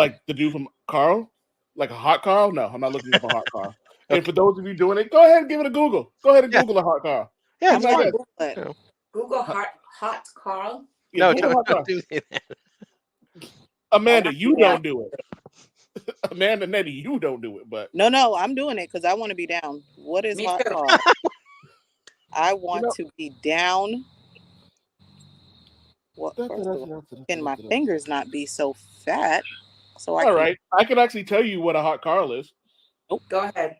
Like the dude from Carl? Like a hot Carl? No, I'm not looking up a hot Carl. And for those of you doing it, go ahead and give it a Google. Go ahead and Yeah. Google a hot Carl. Yeah, I'm it's not fine. good. You know. Google hot Carl. Yeah, No, Google hot don't Carl. do that. Amanda, you Yeah. don't do it. Amanda, Neddie, you don't do it. But No, I'm doing it because I want to be down. What is Me hot too. Carl? I want know- to be down. Well, first of all, can my fingers not be so fat? So I all can. right, I can actually tell you what a hot Carl is. Go ahead.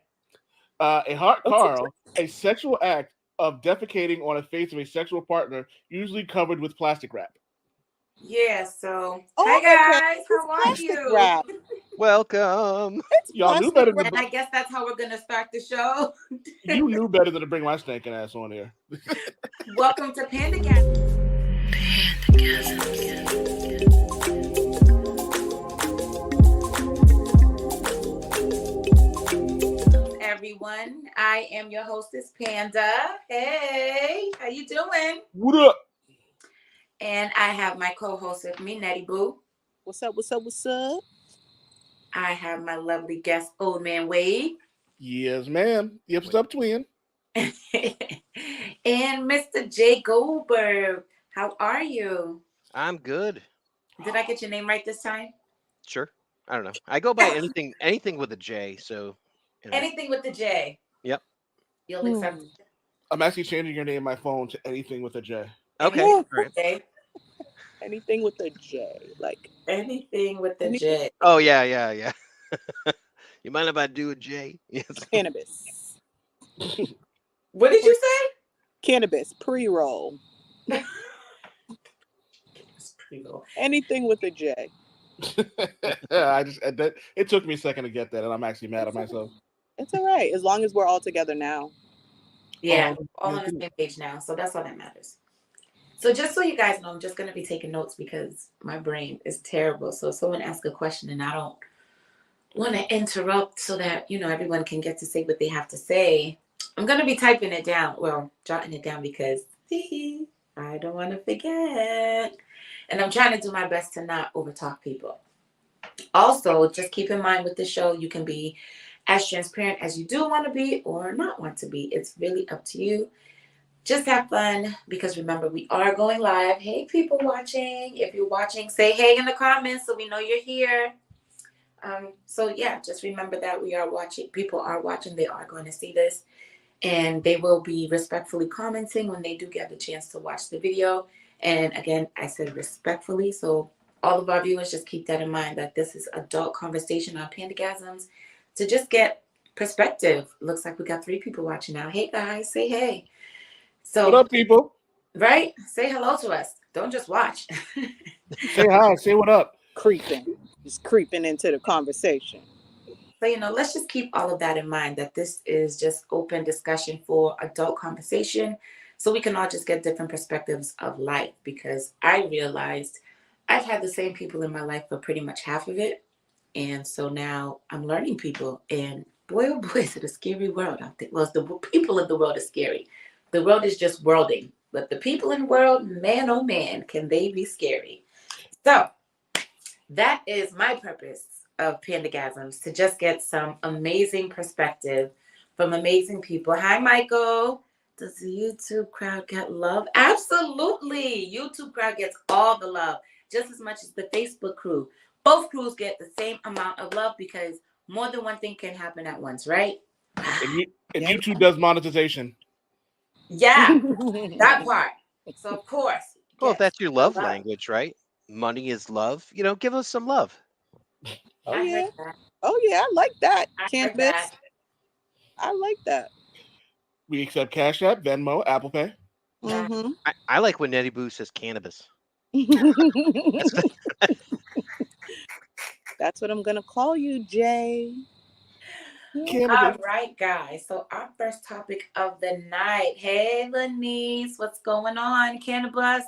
A hot Carl, a sexual act of defecating on a face of a sexual partner, usually covered with plastic wrap. Yeah. So, Oh, hi guys. it's How are plastic you? wrap. Welcome. It's Y'all knew plastic better wrap. than And I guess that's how we're gonna start the show. you knew better than to bring my stinking ass on here. Welcome to Panda Cat. Everyone, I am your hostess Panda. Hey, how you doing? What up? And I have my co-host with me, Neddie Boo. What's up? What's up? What's up? I have my lovely guest, Old Man Wade. Yes, ma'am. Yips up, twin. And Mr. Jay Goldberg. How are you? I'm good. Did I get your name right this time? Sure. I don't know. I go by anything with a J. So. You know. Anything with the J. Yep. You'll accept it. I'm actually changing your name in my phone to anything with a J. Okay. Anything All with right. the J. Anything with a J, like Anything with the J. Oh yeah. You mind if I do a J? Yes. cannabis. What did you say? Cannabis pre-roll. Anything with a J. It took me a second to get that, and I'm actually mad at myself. It's all right as long as we're all together now. Yeah, all on the same page now. So that's all that matters. So just so you guys know, I'm just going to be taking notes because my brain is terrible. So if someone asks a question and I don't want to interrupt so that, everyone can get to say what they have to say, I'm going to be typing it down. Well, jotting it down because I don't want to forget. And I'm trying to do my best to not overtalk people. Also, just keep in mind with the show, you can be as transparent as you do want to be or not want to be. It's really up to you. Just have fun because remember, we are going live. Hey, people watching. If you're watching, say hey in the comments so we know you're here. So yeah, just remember that we are watching. People are watching. They are going to see this. And they will be respectfully commenting when they do get the chance to watch the video. And again, I said respectfully. So all of our viewers, just keep that in mind that this is adult conversation on Pandagasms to just get perspective. Looks like we got 3 people watching now. Hey guys, say hey. So What up, people? Right? Say hello to us. Don't just watch. Say hi. Say what up. Just creeping into the conversation. So, let's just keep all of that in mind, that this is just open discussion for adult conversation so we can all just get different perspectives of life, because I realized I've had the same people in my life for pretty much half of it. And so now I'm learning people, and boy, oh boy, is it a scary world out there. Well, the people in the world are scary. The world is just worlding, but the people in the world, man, oh man, can they be scary. So that is my purpose of Pandagasms, to just get some amazing perspective from amazing people. Hi, Michael. Does the YouTube crowd get love? Absolutely. YouTube crowd gets all the love, just as much as the Facebook crew. Both crews get the same amount of love because more than one thing can happen at once, right? And YouTube does monetization. Yeah, that part. So, of course. Well, if that's your love language, right? Money is love. Give us some love. Oh yeah. I like that. Cannabis. I like that. We accept Cash App, Venmo, Apple Pay. Mm-hmm. I like when Neddie Boo says cannabis. That's what I'm gonna call you, Jay. All right, guys. So our first topic of the night. Hey, Lanice, what's going on? Cannabis.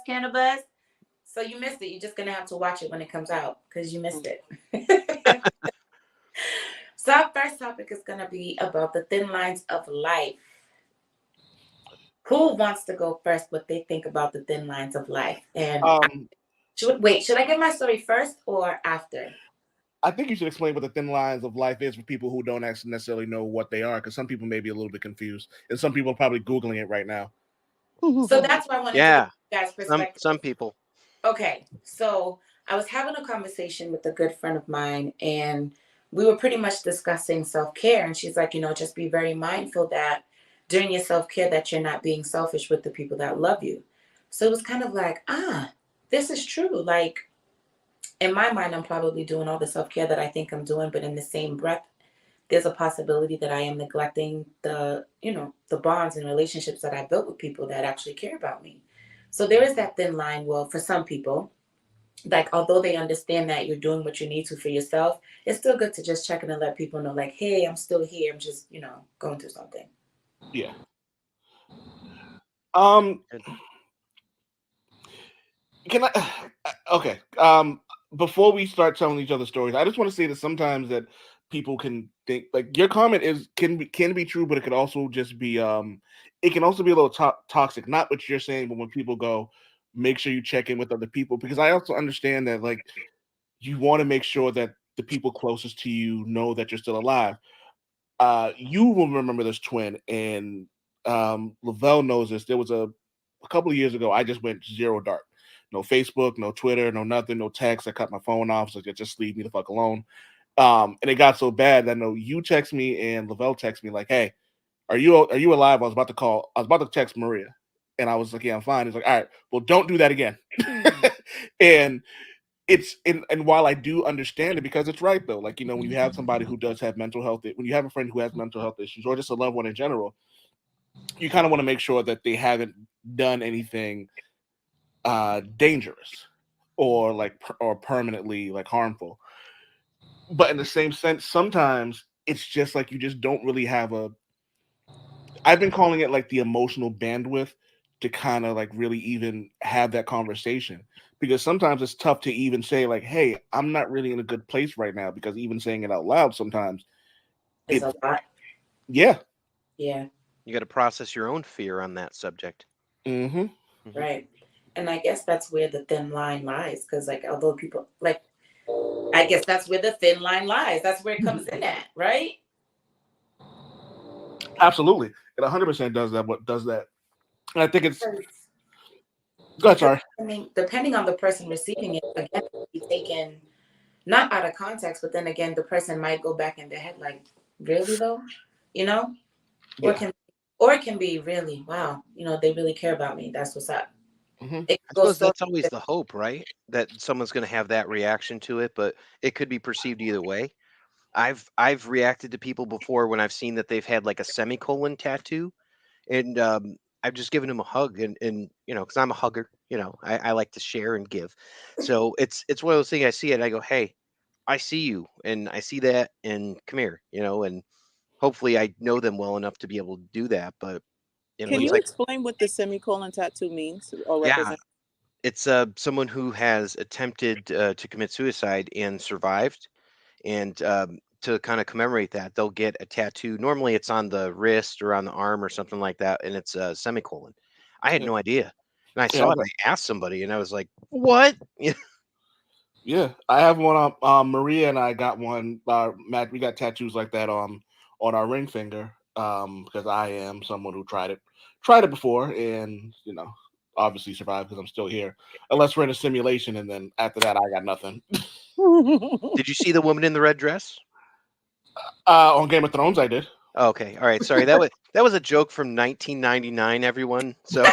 So you missed it. You're just gonna have to watch it when it comes out because you missed it. So our first topic is gonna be about the thin lines of life. Who wants to go first? What they think about the thin lines of life? And should I give my story first or after? I think you should explain what the thin lines of life is for people who don't actually necessarily know what they are, because some people may be a little bit confused, and some people are probably Googling it right now. So that's why I wanted to get you guys' perspective. Some people. Okay, so I was having a conversation with a good friend of mine, and we were pretty much discussing self-care. And she's like, just be very mindful that during your self-care that you're not being selfish with the people that love you. So it was kind of like, this is true. Like, in my mind, I'm probably doing all the self-care that I think I'm doing, but in the same breath, there's a possibility that I am neglecting the bonds and relationships that I built with people that actually care about me. So there is that thin line. Well, for some people, like, although they understand that you're doing what you need to for yourself, it's still good to just check in and let people know, like, hey, I'm still here. I'm just, going through something. Yeah. Can I? Okay. Before we start telling each other stories, I just want to say that sometimes that people can think like your comment can be true, but it could also just be it can also be a little toxic. Not what you're saying, but when people go, make sure you check in with other people, because I also understand that like you want to make sure that the people closest to you know that you're still alive. You will remember this, twin, and Lavelle knows this. There was a couple of years ago, I just went zero dark. No Facebook, no Twitter, no nothing, no text. I cut my phone off, so just leave me the fuck alone. And it got so bad that I know you text me and Lavelle text me like, "Hey, are you alive?" I was about to call. I was about to text Maria, and I was like, "Yeah, I'm fine." He's like, "All right, well, don't do that again." And and while I do understand it, because it's right though, like when you have somebody who does have mental health, when you have a friend who has mental health issues, or just a loved one in general, you kind of want to make sure that they haven't done anything dangerous or or permanently like harmful. But in the same sense, sometimes it's just like you just don't really have I've been calling it like the emotional bandwidth to kind of like really even have that conversation, because sometimes it's tough to even say like, hey, I'm not really in a good place right now, because even saying it out loud sometimes it's a lot. Yeah. You got to process your own fear on that subject. Right. And I guess that's where the thin line lies, because like although people like, I guess that's where the thin line lies. That's where it comes in at, right? Absolutely. It 100% does that. What does that? And I think it's. Go ahead, sorry. I mean, depending on the person receiving it, again, it can be taken not out of context, but then again, the person might go back in their head like, really though, or it can be really, wow, they really care about me. That's what's up. I suppose that's always the hope, right? That someone's going to have that reaction to it, but it could be perceived either way. I've reacted to people before when I've seen that they've had like a semicolon tattoo, and I've just given them a hug, and because I'm a hugger, I like to share and give. So it's one of those things. I see it, I go, hey, I see you, and I see that, and come here, and hopefully I know them well enough to be able to do that. But can you explain what the semicolon tattoo means or represents? It's someone who has attempted to commit suicide and survived, and to kind of commemorate that, they'll get a tattoo. Normally, it's on the wrist or on the arm or something like that, and it's a semicolon. I had no idea, and I saw it. And I asked somebody, and I was like, "What?" Yeah, I have one. Maria and I got one. Matt, we got tattoos like that on our ring finger. Because I am someone who tried it before, and obviously survived because I'm still here. Unless we're in a simulation, and then after that, I got nothing. Did you see the woman in the red dress? On Game of Thrones, I did. Okay, all right. Sorry, that was a joke from 1999, everyone. So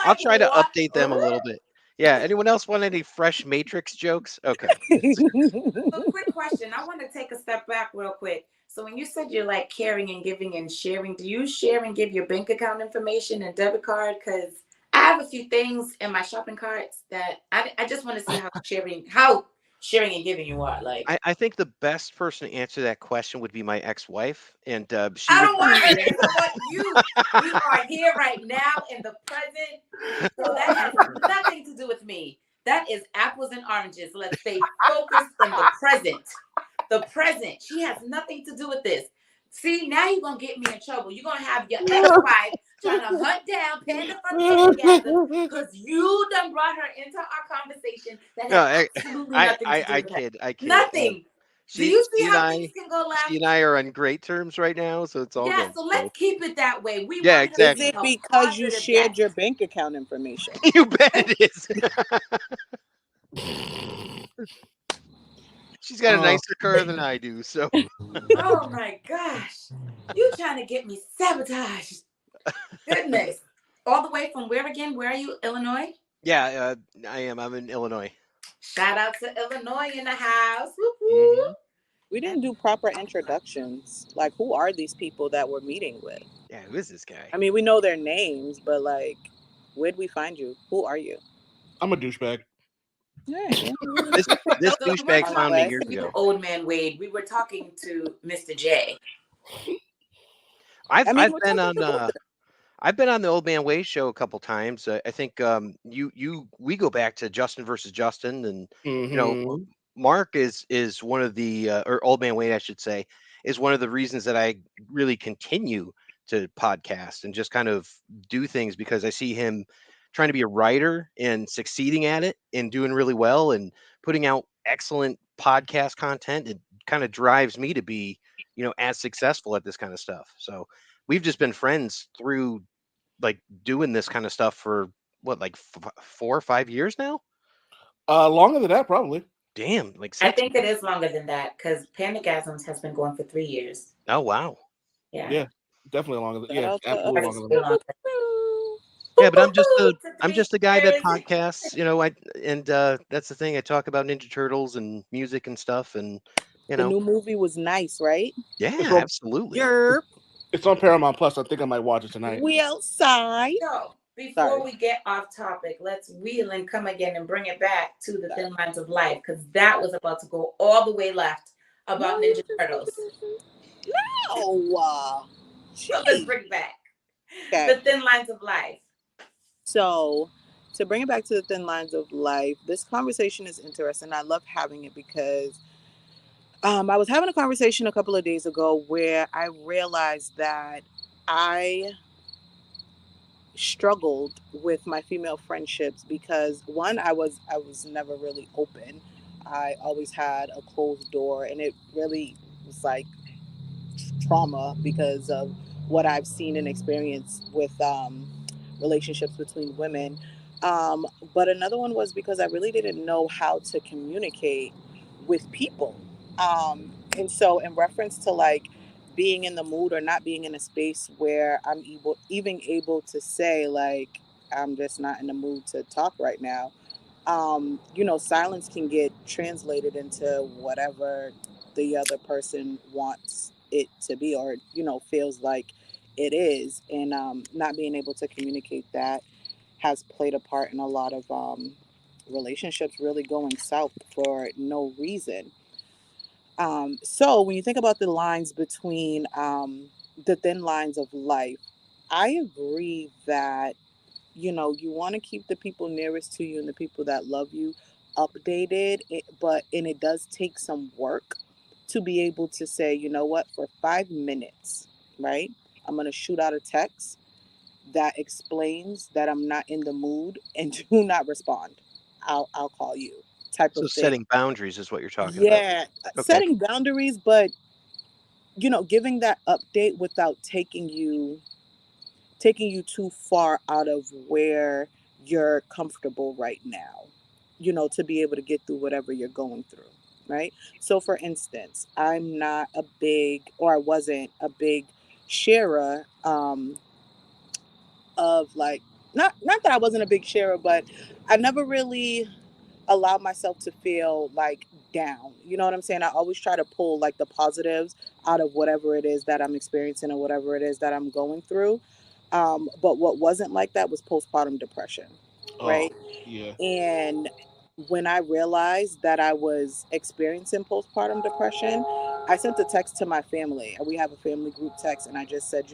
I'll try to update them a little bit. Yeah. Anyone else want any fresh Matrix jokes? Okay. So quick question. I want to take a step back real quick. So when you said you're like caring and giving and sharing, do you share and give your bank account information and debit card? Because I have a few things in my shopping carts that I just want to see how sharing and giving you are. Like, I think the best person to answer that question would be my ex-wife, and she. I don't want her to. I want you. We are here right now in the present, so that has nothing to do with me. That is apples and oranges. Let's stay focused in the present. The present. She has nothing to do with this. See, now you're gonna get me in trouble. You're gonna have your ex-wife trying to hunt down Panda for together because you done brought her into our conversation that has absolutely nothing to do with I kid. Nothing. Do you see She and how things can go left? she and I are on great terms right now, so it's all Yeah, good. so let's keep it that way. We Yeah, want her to Is be exactly. it a because you positive shared guest. your bank account information? You bet it is. She's got a Oh, nicer car than I do, so Oh my gosh. You trying to get me sabotaged. Goodness. All the way from where again? Where are you? Illinois? yeah, I am. I'm in Illinois. Shout out to Illinois in the house. Woo Hmm. woo. We didn't do proper introductions. Like, who are these people that we're meeting with? Yeah, who is this guy? I mean, we know their names, but like, where'd we find you? Who are you? I'm a douchebag. Yeah, This So we weren't douchebag on the found me talking way. years to you, ago. old man Wade. We were talking to Mr. J. I mean, I've we're been talking on to both. I've been on the Old Man Way show a couple times. I think we go back to Justin versus Justin, and you know Mm-hmm. Mark is one of the or Old Man Wade, I should say, is one of the reasons that I really continue to podcast and just kind of do things because I see him trying to be a writer and succeeding at it and doing really well and putting out excellent podcast content. It kind of drives me to be, as successful at this kind of stuff. So we've just been friends through like doing this kind of stuff for what, like 4 or 5 years now? Longer than that, probably. Damn, like I 6. think it is longer than that because Pandagasms has been going for 3 years. Oh wow. Yeah. Yeah, definitely longer than. Shout Yeah, out to absolutely It's longer than way that. longer. Yeah, but I'm just Woo-hoo-hoo a to I'm 3 just a guy that years. podcasts, that's the thing. I talk about Ninja Turtles and music and stuff, and you The know, new movie was nice, right? It's yeah, on. absolutely. Yerp. It's on Paramount Plus. I think I might watch it tonight. We outside. So before Sorry. we get off topic, let's wheel and come again and bring it back to the Sorry. thin lines of life because that was about to go all the way left about Ninja Turtles. No. So let's Jeez. bring it back. Okay. The thin lines of life. So, to bring it back to the thin lines of life, this conversation is interesting. I love having it because I was having a conversation a couple of days ago where I realized that I struggled with my female friendships because one, I was never really open. I always had a closed door, and it really was like trauma because of what I've seen and experienced with relationships between women. Um, but another one was because I really didn't know how to communicate with people. And so, in reference to like being in the mood or not being in a space where I'm even able to say, like, I'm just not in the mood to talk right now, silence can get translated into whatever the other person wants it to be or, feels like it is. And not being able to communicate that has played a part in a lot of relationships really going south for no reason. So when you think about the lines between the thin lines of life, I agree that you want to keep the people nearest to you and the people that love you updated, and it does take some work to be able to say, you know what, for 5 minutes, right? I'm going to shoot out a text that explains that I'm not in the mood and do not respond. I'll call you type So of thing. setting boundaries is what you're talking about. Yeah, Okay. setting boundaries, but giving that update without taking you too far out of where you're comfortable right now, to be able to get through whatever you're going through, right? So, for instance, I'm not a big, or I wasn't a big sharer of like, not that I wasn't a big sharer, but I never really allowed myself to feel like down. You know what I'm saying? I always try to pull like the positives out of whatever it is that I'm experiencing or whatever it is that I'm going through. But what wasn't like that was postpartum depression, Oh, right? yeah. And when I realized that I was experiencing postpartum depression, I sent a text to my family. We have a family group text, and I just said,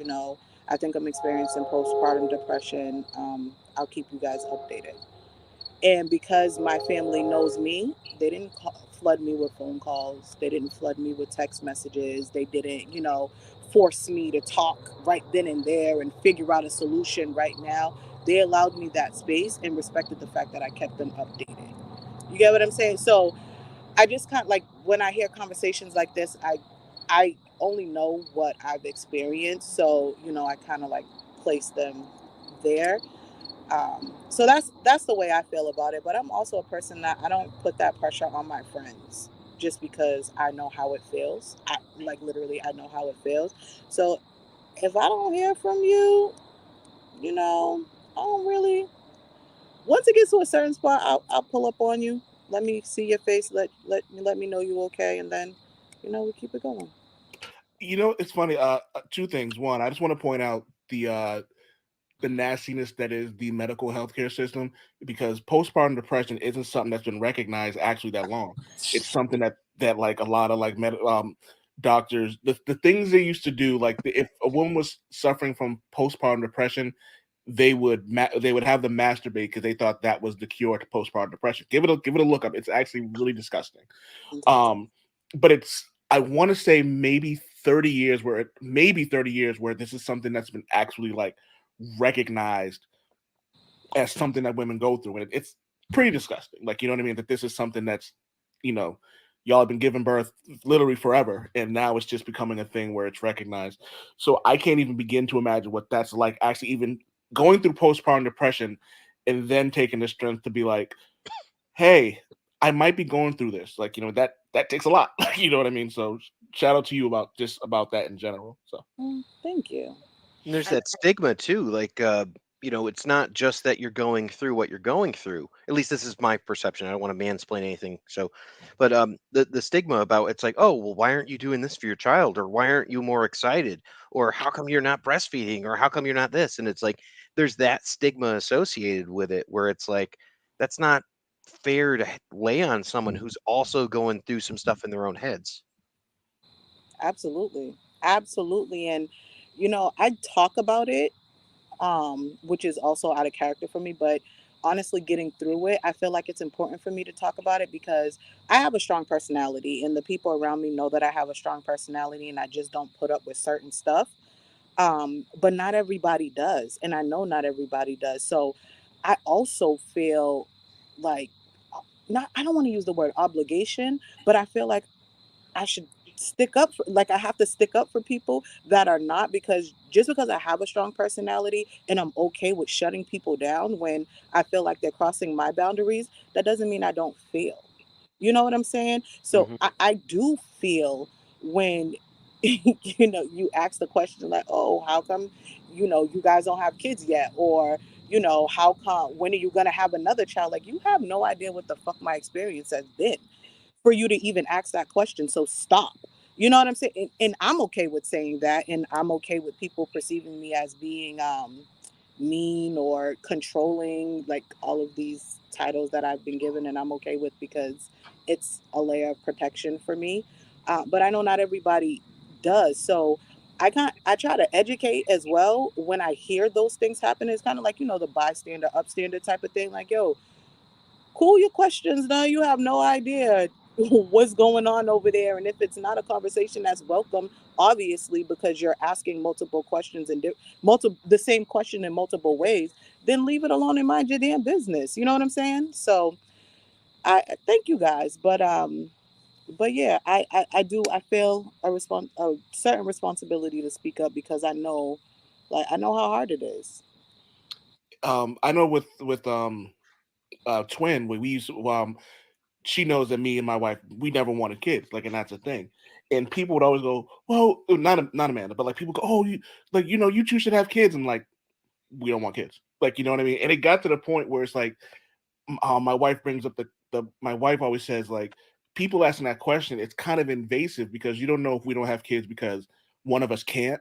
I think I'm experiencing postpartum depression. I'll keep you guys updated. And because my family knows me, they didn't flood me with phone calls. They didn't flood me with text messages. They didn't, force me to talk right then and there and figure out a solution right now. They allowed me that space and respected the fact that I kept them updated. You get what I'm saying? So I just kind of like when I hear conversations like this, I only know what I've experienced, so I kind of like place them there. So that's the way I feel about it. But I'm also a person that I don't put that pressure on my friends just because I know how it feels. I like literally I know how it feels. So if I don't hear from you, I don't really. Once it gets to a certain spot, I'll pull up on you. Let me see your face. Let me know you okay, and then we keep it going. It's funny. Two things. One, I just want to point out the nastiness that is the medical healthcare system, because postpartum depression isn't something that's been recognized actually that long. It's something that like a lot of like doctors, the things they used to do, like if a woman was suffering from postpartum depression, they would have them masturbate because they thought that was the cure to postpartum depression. Give it a look up. It's actually really disgusting. Um, but it's, I want to say maybe 30 years where this is something that's been actually like recognized as something that women go through, and it's pretty disgusting. Like, you know what I mean? That this is something that's, you know, y'all have been giving birth literally forever, and now it's just becoming a thing where it's recognized. So I can't even begin to imagine what that's like, actually even going through postpartum depression and then taking the strength to be like, hey, I might be going through this. Like, that takes a lot. You know what I mean? So shout out to you about that in general. So Thank you. And there's that stigma too, like it's not just that you're going through what you're going through. At least this is my perception. I don't want to mansplain anything. So, but the stigma about it's like, oh, well, why aren't you doing this for your child, or why aren't you more excited, or how come you're not breastfeeding, or how come you're not this? And it's like there's that stigma associated with it, where it's like that's not fair to lay on someone who's also going through some stuff in their own heads. Absolutely. Absolutely. And I talk about it, which is also out of character for me, but honestly getting through it, I feel like it's important for me to talk about it because I have a strong personality and the people around me know that I have a strong personality and I just don't put up with certain stuff. But not everybody does, and I know not everybody does. So I also feel like not I don't want to use the word obligation, but I feel like I should stick up for, like I have to stick up for people that are not, because just because I have a strong personality and I'm okay with shutting people down when I feel like they're crossing my boundaries, that doesn't mean I don't feel. You know what I'm saying? So Hmm. I do feel when you ask the question like, oh, how come you guys don't have kids yet, or how come when are you gonna have another child? Like you have no idea what the fuck my experience has been for you to even ask that question. So stop. You know what I'm saying? And I'm okay with saying that. And I'm okay with people perceiving me as being mean or controlling, like all of these titles that I've been given. And I'm okay with, because it's a layer of protection for me. But I know not everybody does. So I try to educate as well when I hear those things happen. It's kind of like, the bystander, upstander type of thing. Like, yo, cool your questions now. You have no idea what's going on over there. And if it's not a conversation that's welcome, obviously, because you're asking multiple questions and multiple the same question in multiple ways, then leave it alone and mind your damn business. You know what I'm saying? So I thank you guys. But yeah, I do I feel a certain responsibility to speak up because I know how hard it is. I know with twin, when we used to, she knows that me and my wife, we never wanted kids, like, and that's a thing. And people would always go, well, not Amanda, but like people go, oh, you, like, you two should have kids. And like, we don't want kids. Like, you know what I mean? And it got to the point where it's like, my wife brings up my wife always says, like, people asking that question, it's kind of invasive because you don't know if we don't have kids because one of us can't.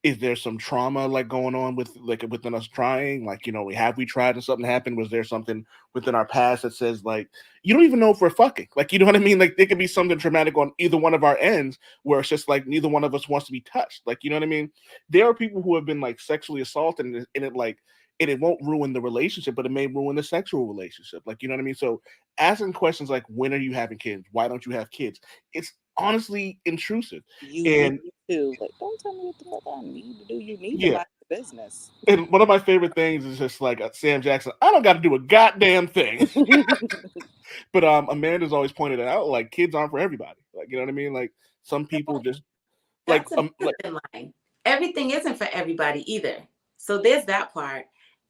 Is there some trauma like going on with like within us trying? Like, have we tried and something happened? Was there something within our past that says like you don't even know if we're fucking? Like, you know what I mean? Like there could be something traumatic on either one of our ends where it's just like neither one of us wants to be touched. Like, you know what I mean? There are people who have been like sexually assaulted and it like and it won't ruin the relationship, but it may ruin the sexual relationship. Like, you know what I mean? So asking questions like when are you having kids? Why don't you have kids? It's honestly intrusive. You And need too. Like, don't tell me what the fuck I need to do. You need to Yeah. mind your business. And one of my favorite things is just like Sam Jackson. I don't got to do a goddamn thing. But Amanda's always pointed it out. Like kids aren't for everybody. Like you know what I mean. Like some people just like That's like another line. Everything isn't for everybody either. So there's that part.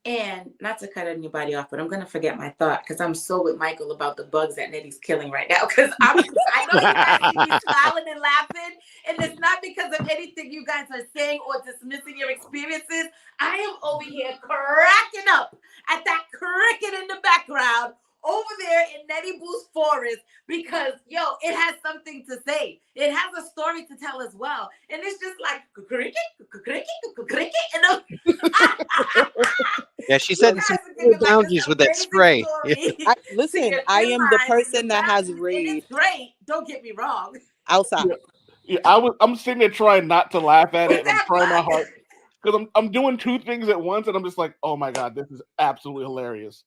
And not to cut anybody off, but I'm gonna forget my thought because I'm so with Michael about the bugs that Neddie's killing right now. Because I know you guys see me smiling and laughing, and it's not because of anything you guys are saying or dismissing your experiences. I am over here cracking up at that cricket in the background over there in Neddie Boo's forest because it has something to say. It has a story to tell as well, and it's just like cricket, and Yeah, she said some boundaries with that spray. I am the person that has read. It's great. Don't get me wrong. Outside. Yeah, I'm sitting there trying not to laugh at it. And I'm trying my heart because I'm doing two things at once, and I'm just like, oh my god, this is absolutely hilarious.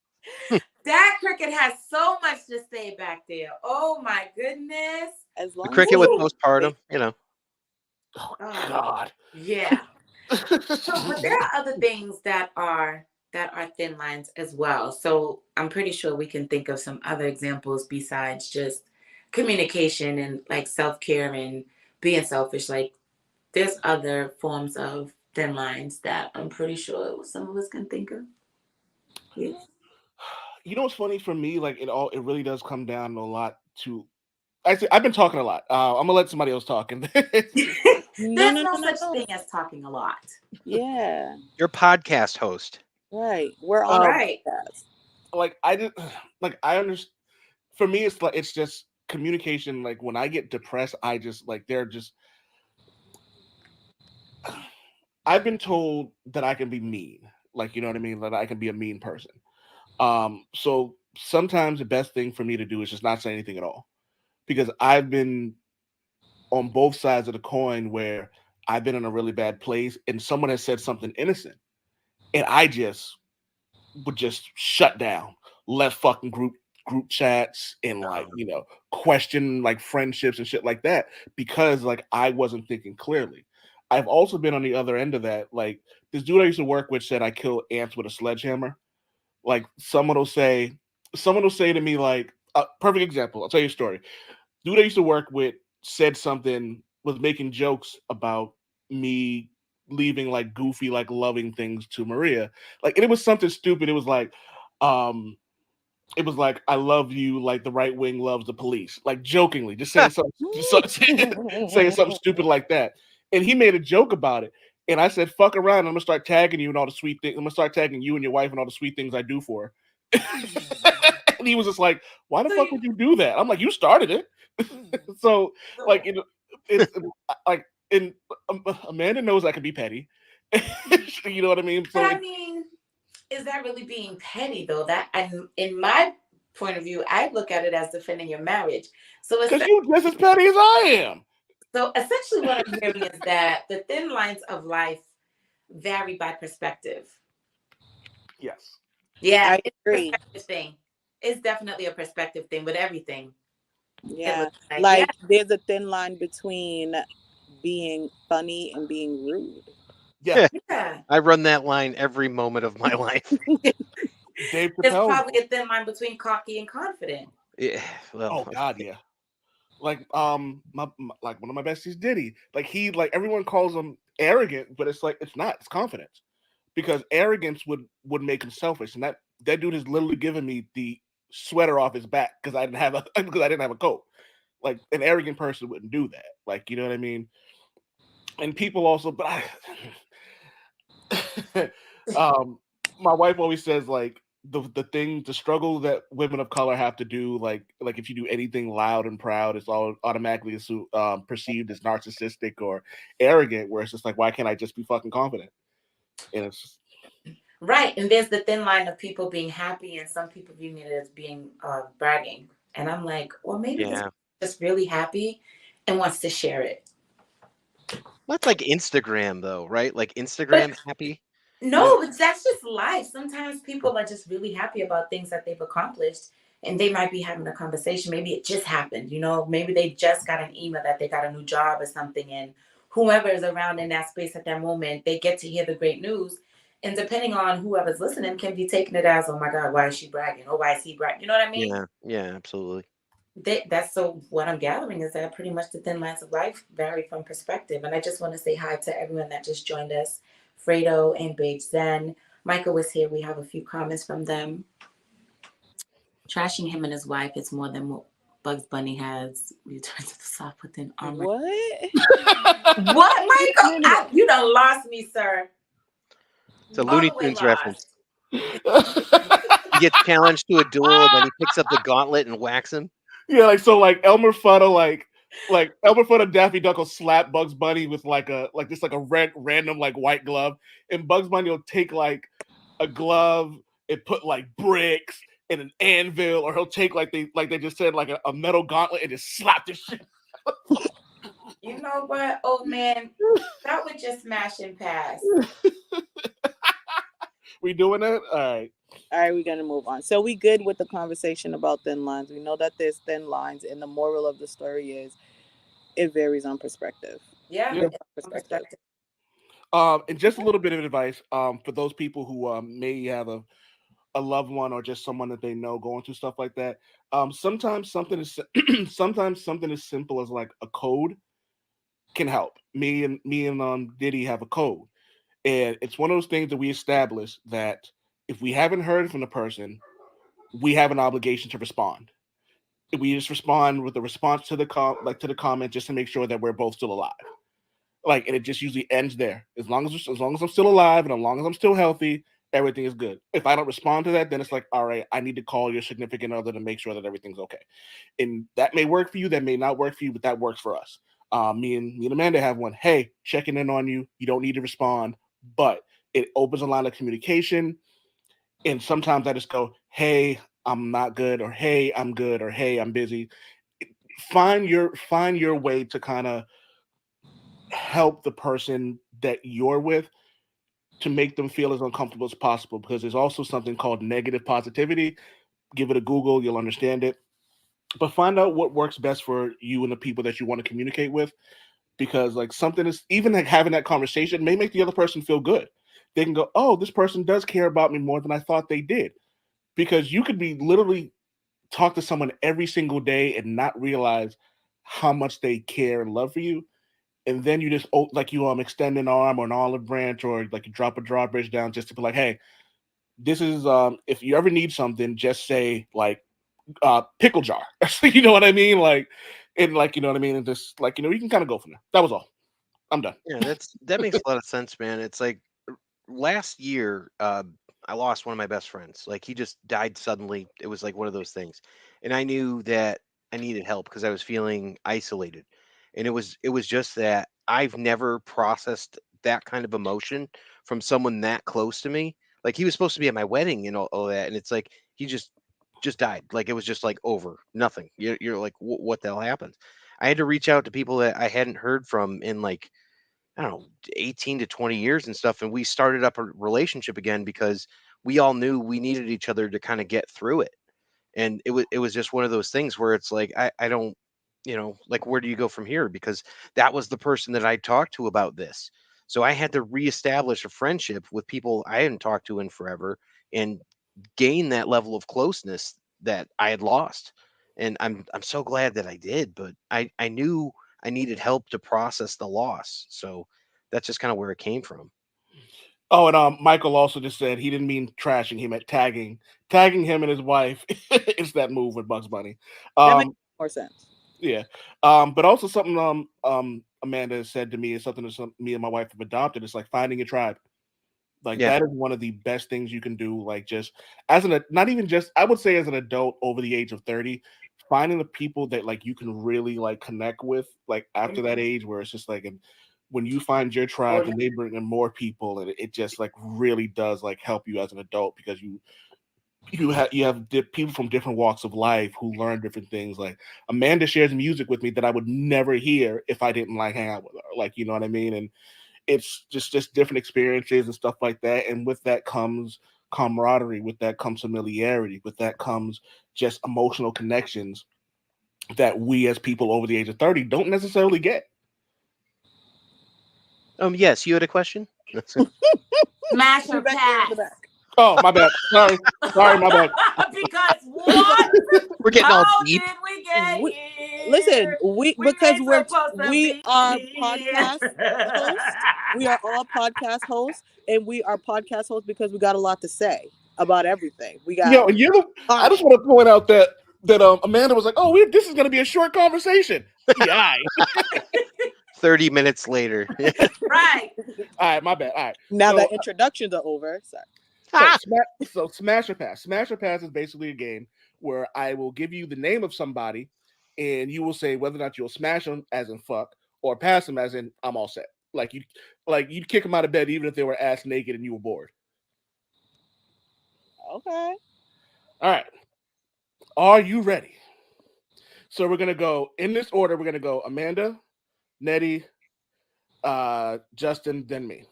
That cricket has so much to say back there. Oh my goodness. As long the cricket with postpartum, Oh god. Yeah. But there are other things that are thin lines as well. So I'm pretty sure we can think of some other examples besides just communication and like self-care and being selfish. Like there's other forms of thin lines that I'm pretty sure some of us can think of. Yes. You know what's funny for me? Like it really does come down a lot to. Actually, I've been talking a lot. I'm gonna let somebody else talk. And There's no such thing as talking a lot. Yeah. You're a podcast host. Right. We're on right. podcast. Like I understand. For me, it's just communication. Like when I get depressed, I just like I've been told that I can be mean. Like you know what I mean? That I can be a mean person. So sometimes the best thing for me to do is just not say anything at all. Because I've been on both sides of the coin where I've been in a really bad place and someone has said something innocent and I just would just shut down, left fucking group chats and like, question like friendships and shit like that because like I wasn't thinking clearly. I've also been on the other end of that. Like this dude I used to work with said I kill ants with a sledgehammer. Like someone will say to me like, perfect example. I'll tell you a story. Dude I used to work with said something, was making jokes about me leaving like goofy, like loving things to Maria. Like, and it was something stupid. It was like, I love you like the right wing loves the police. Like jokingly, just saying saying something stupid like that. And he made a joke about it. And I said, fuck around. I'm gonna start tagging you and all the sweet things. I'm gonna start tagging you and your wife and all the sweet things I do for her. And he was just like, why the fuck would you do that? I'm like, you started it. So like it's like and Amanda knows I can be petty. You know what I mean? So but I mean, is that really being petty though? That in my point of view, I look at it as defending your marriage. So because you just as petty as I am. So essentially what I'm hearing is that the thin lines of life vary by perspective. Yes. Yeah, I it's agree. a perspective thing. It's definitely a perspective thing with everything. Yeah. Like there's a thin line between being funny and being rude. Yeah. I run that line every moment of my life. There's probably a thin line between cocky and confident. Yeah. Well, oh God, yeah. Like like one of my besties, Diddy. Like he like everyone calls him arrogant, but it's like it's not. It's confidence, because arrogance would make him selfish, and that dude has literally given me the sweater off his back because I didn't have a coat. Like an arrogant person wouldn't do that. Like you know what I mean. And people also, but my wife always says like the struggle that women of color have to do, like if you do anything loud and proud, it's all automatically perceived as narcissistic or arrogant, where it's just like, why can't I just be fucking confident? And it's just... right. And there's the thin line of people being happy and some people viewing it as being bragging. And I'm like, well, maybe this is just really happy and wants to share it. That's like Instagram though, right? Like Instagram happy. No, but that's just life. Sometimes people are just really happy about things that they've accomplished, and they might be having a conversation. Maybe it just happened, maybe they just got an email that they got a new job or something, and whoever is around in that space at that moment, they get to hear the great news. And depending on whoever's listening, can be taking it as, oh my God, why is she bragging? Or why is he bragging? You know what I mean? Yeah, absolutely. That's so what I'm gathering is that pretty much the thin lines of life vary from perspective. And I just want to say hi to everyone that just joined us. Fredo and Beige Zen. Michael was here. We have a few comments from them. Trashing him and his wife is more than what Bugs Bunny has. Return to the South within armor. What? What, Michael? You done lost me, sir. It's a Looney All the way Tunes lost. reference. He gets challenged to a duel, then he picks up the gauntlet and whacks him. Yeah, like so, like Elmer Fudd, like Elmer Fudd and Daffy Duck will slap Bugs Bunny with like a random like white glove, and Bugs Bunny will take like a glove and put like bricks and an anvil, or he'll take like they just said like a metal gauntlet and just slap this shit. You know what, old man? That would just smash and pass. We doing that? All right. All right, we're going to move on. So we good with the conversation about thin lines. We know that there's thin lines, and the moral of the story is it varies on perspective. Yeah. Perspective. And just a little bit of advice for those people who may have a loved one or just someone that they know going through stuff like that. Sometimes something is sometimes something as simple as like a code can help. Me and Diddy have a code, and it's one of those things that we established that if we haven't heard from the person, we have an obligation to respond. We just respond with a response to the comment just to make sure that we're both still alive. Like, and it just usually ends there. As long as I'm still alive and as long as I'm still healthy, everything is good. If I don't respond to that, then it's like, all right, I need to call your significant other to make sure that everything's okay. And that may work for you, that may not work for you, but that works for us. Me and Amanda have one. Hey, checking in on you. You don't need to respond, but it opens a line of communication. And sometimes I just go, hey, I'm not good, or hey, I'm good, or hey, I'm busy. Find your way to kind of help the person that you're with to make them feel as uncomfortable as possible, because there's also something called negative positivity. Give it a Google, you'll understand it. But find out what works best for you and the people that you want to communicate with, because like something is, even like having that conversation may make the other person feel good. They can go, oh, this person does care about me more than I thought they did. Because you could be literally talk to someone every single day and not realize how much they care and love for you, and then you just like you extend an arm or an olive branch, or like you drop a drawbridge down just to be like, hey, this is if you ever need something, just say like pickle jar. You know what I mean? Like, and like, you know what I mean? And just like, you can kind of go from there. That was all. I'm done. Yeah, that makes a lot of sense, man. It's like last year, I lost one of my best friends. Like he just died suddenly. It was like one of those things, and I knew that I needed help because I was feeling isolated, and it was just that I've never processed that kind of emotion from someone that close to me. Like he was supposed to be at my wedding and all that, and it's like he just died. Like it was just like over nothing. You're like, what the hell happened? I had to reach out to people that I hadn't heard from in like I don't know, 18 to 20 years and stuff. And we started up a relationship again because we all knew we needed each other to kind of get through it. And it was just one of those things where it's like, I don't, like, where do you go from here? Because that was the person that I talked to about this. So I had to reestablish a friendship with people I hadn't talked to in forever and gain that level of closeness that I had lost. And I'm so glad that I did, but I knew I needed help to process the loss. So that's just kind of where it came from. Oh, and Michael also just said he didn't mean trashing, he meant tagging him and his wife. It's that move with Bugs Bunny. That makes more sense. Yeah. But also something Amanda said to me is something that me and my wife have adopted. It's like finding a tribe. Like Yeah. that is one of the best things you can do. Like just not even just, I would say as an adult over the age of 30, finding the people that like you can really like connect with, like after that age, where it's just like, and when you find your tribe and they bring in more people, and it just like really does like help you as an adult, because you have people from different walks of life who learn different things. Like Amanda shares music with me that I would never hear if I didn't like hang out with her. Like, you know what I mean? And it's just different experiences and stuff like that. And with that comes camaraderie, with that comes familiarity, with that comes just emotional connections that we as people over the age of 30 don't necessarily get. Yes, you had a question? Smash We're or back there in pass? the back. Oh, my bad. Sorry, my bad. Because what? We're getting all How deep. did we get We, here? listen, we because ain't we're supposed to we be are here. podcast hosts. We are all podcast hosts, and we are podcast hosts because we got a lot to say about everything. We got. Yo, and I just want to point out that Amanda was like, "Oh, this is going to be a short conversation." Yeah, 30 minutes later. Right. all right, my bad. All right, Now so, that introductions are over, sorry. Smash or Pass. Smash or Pass is basically a game where I will give you the name of somebody, and you will say whether or not you'll smash them, as in fuck, or pass them, as in I'm all set. Like you'd kick them out of bed even if they were ass naked and you were bored. Okay. All right, are you ready? So we're gonna go in this order. We're gonna go Amanda, Neddie, Justin, then me.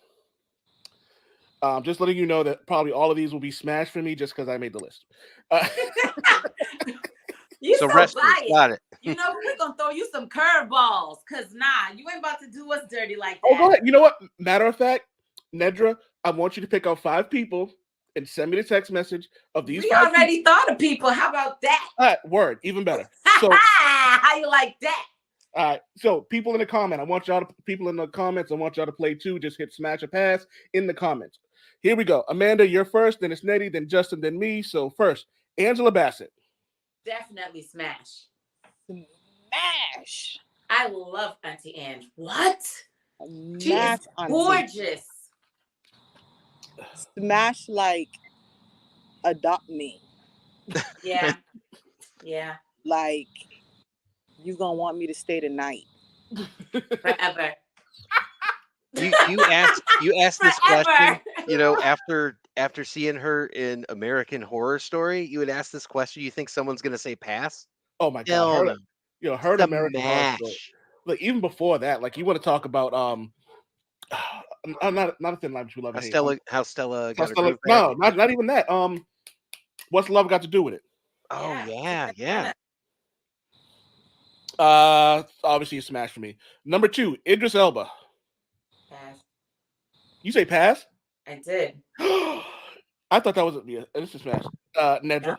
Just letting you know that probably all of these will be smashed for me just because I made the list. You So so wrestlers, biased. got it. You know, we're gonna throw you some curveballs, cause you ain't about to do us dirty like that. Oh, go ahead. You know what? Matter of fact, Nedra, I want you to pick out 5 people and send me the text message of these We 5 already thought of people. How about that? All right, word, even better. So, How you like that? all right, so people in the comment, I want y'all to play too. Just hit smash or pass in the comments. Here we go. Amanda, you're first, then it's Neddie, then Justin, then me. So first, Angela Bassett. Definitely smash. Smash. I love Auntie Ange. What? She Smash is Auntie. gorgeous. Smash like adopt me. Yeah. Yeah. Like you gonna want me to stay tonight. Forever. You asked this Forever. question, after seeing her in American Horror Story, you would ask this question. You think someone's gonna say pass? Oh my Hell god, no. her in American Horror Story. Smash. Like even before that, like you want to talk about not a Thin Line True Love. How Stella How got her Stella, groove back. no, not even that. What's love got to do with it? Oh yeah. Obviously a smash for me. Number 2, Idris Elba. Pass. You say pass? I did. I thought that was this is smash. Nedra.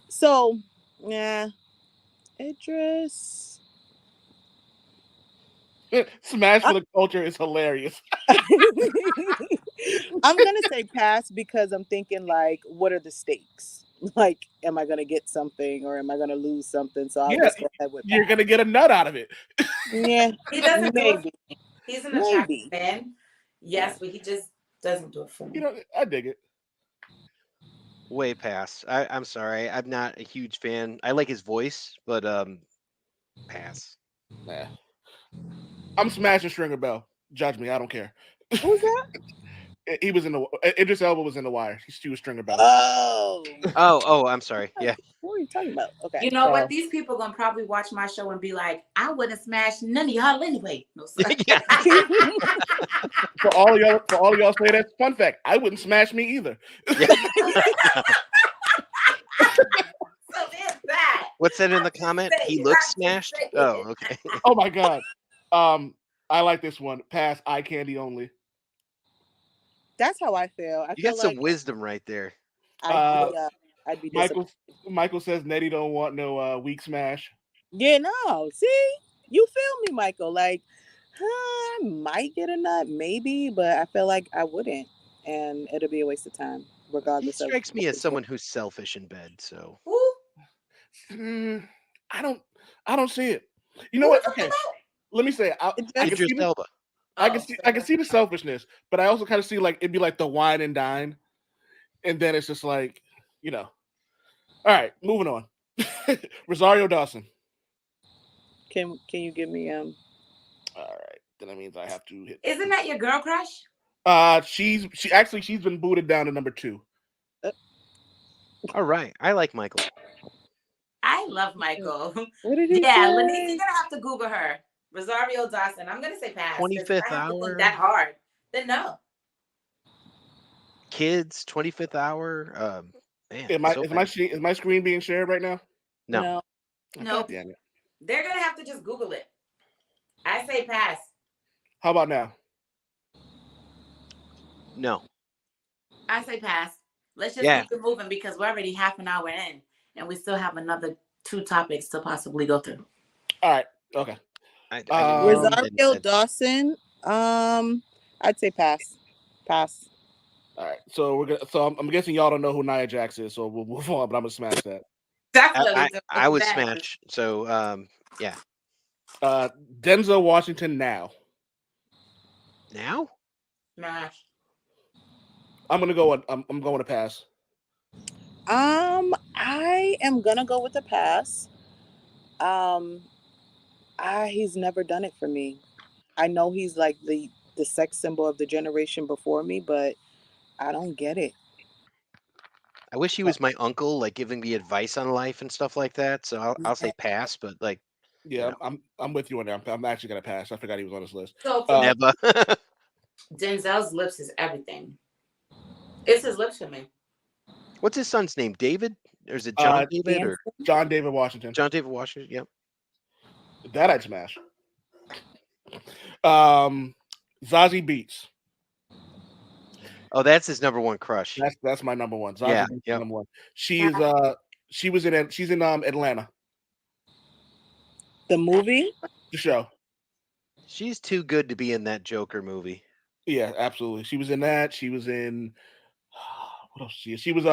So yeah, Idris. Smash for the culture is hilarious. I'm gonna say pass because I'm thinking like, what are the stakes? Like, am I gonna get something or am I gonna lose something? So I'll just go ahead with you're pass. gonna get a nut out of it. Yeah, He doesn't maybe. do it for me. He's an attractive man. Yes, but he just doesn't do it for me. I dig it. Way pass. I'm sorry. I'm not a huge fan. I like his voice, but pass. Nah. I'm smashing Stringer Bell. Judge me. I don't care. Who's that? He was in the Idris Elba was in The Wire. She was Stringer Bell. Oh, I'm sorry. Yeah. What are you talking about? Okay. You know what? These people gonna probably watch my show and be like, I wouldn't smash none of y'all anyway. No, sir. For all of y'all say that. Fun fact: I wouldn't smash me either. Yeah. So there's that. What's that in the comment? He looks smashed. Oh, okay. Oh my god. I like this one. Pass. Eye candy only. That's how I feel. You got some wisdom right there. I'd be Michael says Neddie don't want no weak smash. Yeah, no. See, you feel me, Michael? Like, I might get a nut, maybe, but I feel like I wouldn't, and it'll be a waste of time, regardless. He strikes me as someone who's selfish in bed. So I don't see it. You know what? Okay, let me say. I can see the selfishness, but I also kind of see like it'd be like the wine and dine, and then it's just like, All right, moving on. Rosario Dawson. Can you give me All right, then that means I have to hit. Isn't that your girl crush? She's been booted down to number 2. All right, I like Michael. I love Michael. What did he say? Lenise, you're gonna have to Google her. Rosario Dawson. I'm gonna say pass. 25th Hour. That hard? Then no. Kids, 25th Hour. Man, Is my screen being shared right now? No. No. Damn it. They're gonna have to just Google it. I say pass. How about now? No. I say pass. Let's just Yeah. keep it moving because we're already half an hour in, and we still have another 2 topics to possibly go through. All right. Okay. I didn't hear what you Rosario said. Dawson. I'd say pass. Pass. All right. So we're gonna. So I'm guessing y'all don't know who Nia Jax is. So we'll move on. But I'm gonna smash that. Definitely. I would smash. So yeah. Denzel Washington now. Now? Smash. I'm gonna go. I'm going to pass. I am gonna go with a pass. He's never done it for me. I know he's like the sex symbol of the generation before me, but I don't get it. I wish he was my uncle, like giving me advice on life and stuff like that. So I'll say pass, but like Yeah, I'm with you on that. I'm actually gonna pass. I forgot he was on this list. So for never. Denzel's lips is everything. It's his lips for me. What's his son's name? David? Or is it John David or John David Washington? John David Washington? Yep. That I'd smash. Zazie Beetz. Oh, that's his number one crush. That's my number one. Zazie Yeah, Beetz is yep. number one. She's in Atlanta. The movie? The show. She's too good to be in that Joker movie. Yeah, absolutely. She was in that. She was in what else? She was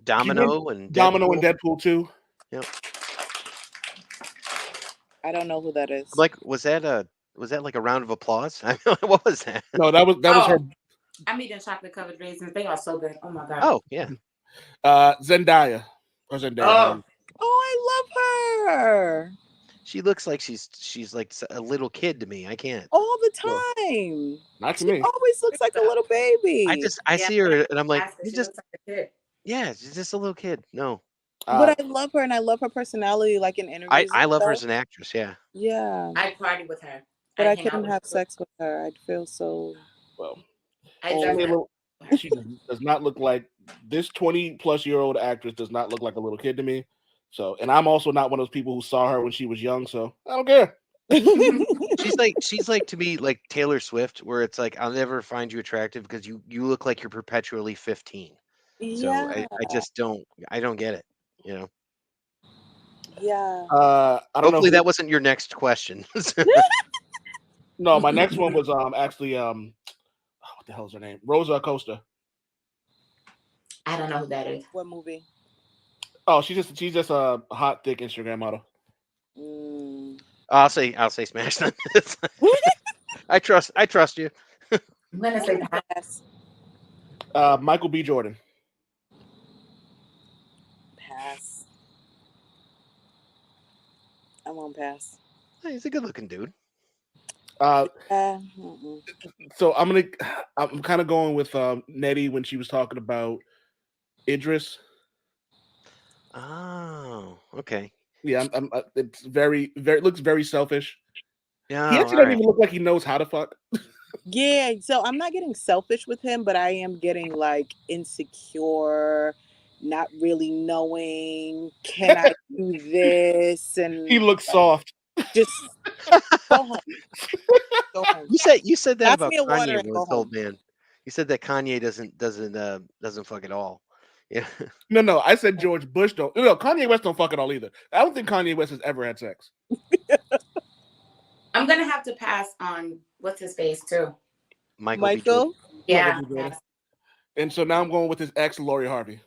Domino and Domino Deadpool. and Deadpool too. Yep. I don't know who that is. Like, was that like a round of applause? I mean, what was that? No, that was her. I'm eating chocolate covered raisins. They are so good. Oh my god. Oh yeah. Zendaya. Oh. I love her. She looks like she's like a little kid to me. I can't. All the time. Not to She me. always looks like a little baby. I see her and I'm like, she looks like a kid. yeah, she's just a little kid. No. But I love her and I love her personality, like in interviews. I love her as an actress, yeah. Yeah. I party with her. But I couldn't have sex with her. I'd feel so well. I She does not look like this 20-plus-year-old actress does not look like a little kid to me. So, and I'm also not one of those people who saw her when she was young, so I don't care. she's like to me like Taylor Swift, where it's like I'll never find you attractive because you look like you're perpetually 15. So yeah. I just don't get it, you know. Yeah. I don't know. Hopefully that wasn't your next question. No, my next one was actually what the hell is her name? Rosa Acosta. I don't know who that is. What movie? Oh, she's just a hot, thick Instagram model. I'll say smash on this. I trust you. I'm gonna say pass. Michael B. Jordan. Pass. I'm on pass. He's a good looking dude. So I'm kind of going with Neddie when she was talking about Idris. Oh, okay. Yeah, it's very looks very selfish. Yeah, he actually doesn't even look like he knows how to fuck. Yeah, so I'm not getting selfish with him, but I am getting like insecure, not really knowing, can I do this? And he looks soft. Just go home. Go home. You said that Pass about me a water Kanye and go once, old home. man. You said that Kanye doesn't fuck at all. Yeah. No, I said George Bush don't. No, Kanye West don't fuck at all either. I don't think Kanye West has ever had sex. I'm gonna have to pass on what's his face too. Michael? Yeah. And so now I'm going with his ex, Lori Harvey.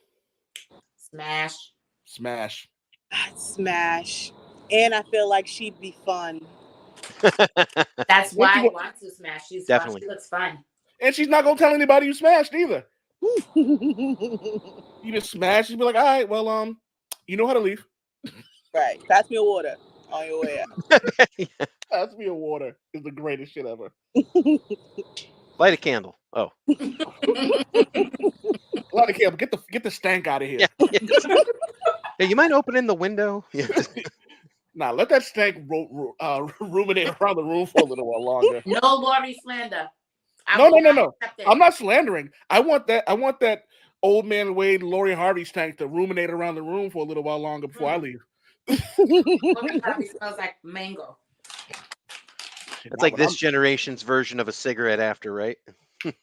Smash. Smash. Smash. And I feel like she'd be fun. That's why I want to smash. She's definitely fun. She looks fun. And she's not gonna tell anybody you smashed either. You just smash. She'd be like, all right, well, you know how to leave. Right. Pass me a water on your way out. Pass me a water is the greatest shit ever. Light a candle. Oh. Light a candle. Get the stank out of here. Yeah. Hey, you mind opening the window? Yeah. Nah, let that stank ruminate around the room for a little while longer. No Lori slander. No. I'm not slandering. I want that old man Wade, Lori Harvey stank to ruminate around the room for a little while longer before I leave. Woman probably smells like mango. It's like this generation's version of a cigarette after, right? Let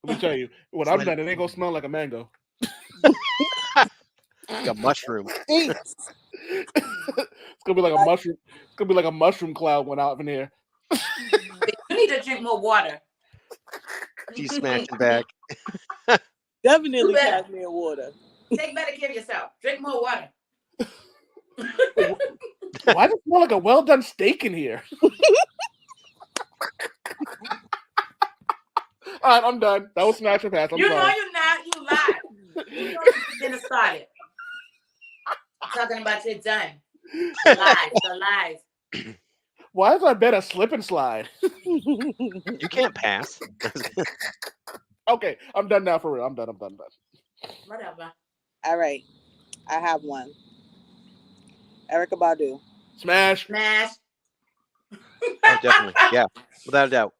me tell you, when I'm done, it ain't gonna smell like a mango. Like a mushroom. Thanks. It's gonna be like a mushroom. It's gonna be like a mushroom cloud went out in here. You need to drink more water. She's smashing back. Definitely cashmere water. Take better care of yourself. Drink more water. Why does it smell like a well done steak in here? All right, I'm done. That was Smash or Pass. I'm you sorry. know you're not. You lied. You know you're getting started. Talking about you're done. The lies. Why is our bed a slip and slide? You can't pass. Okay, I'm done now for real. I'm done. Whatever. All right. I have one. Erykah Badu. Smash. Oh, definitely. Yeah, without a doubt.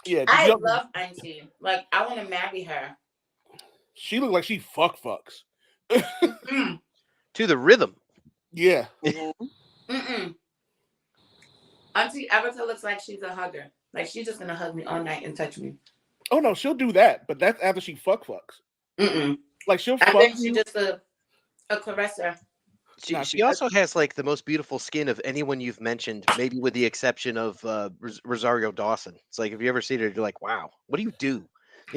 Yeah, I love Auntie. Like, I want to marry her. She looked like she fucks. To the rhythm. Yeah. Auntie Erica looks like she's a hugger. Like, she's just gonna hug me all night and touch me. Oh no, she'll do that, but that's after she fucks. Like she'll I fuck think you. she's just a caresser. She also has like the most beautiful skin of anyone you've mentioned, maybe with the exception of Rosario Dawson. It's like, if you ever seen her, you're like, wow, what do you do?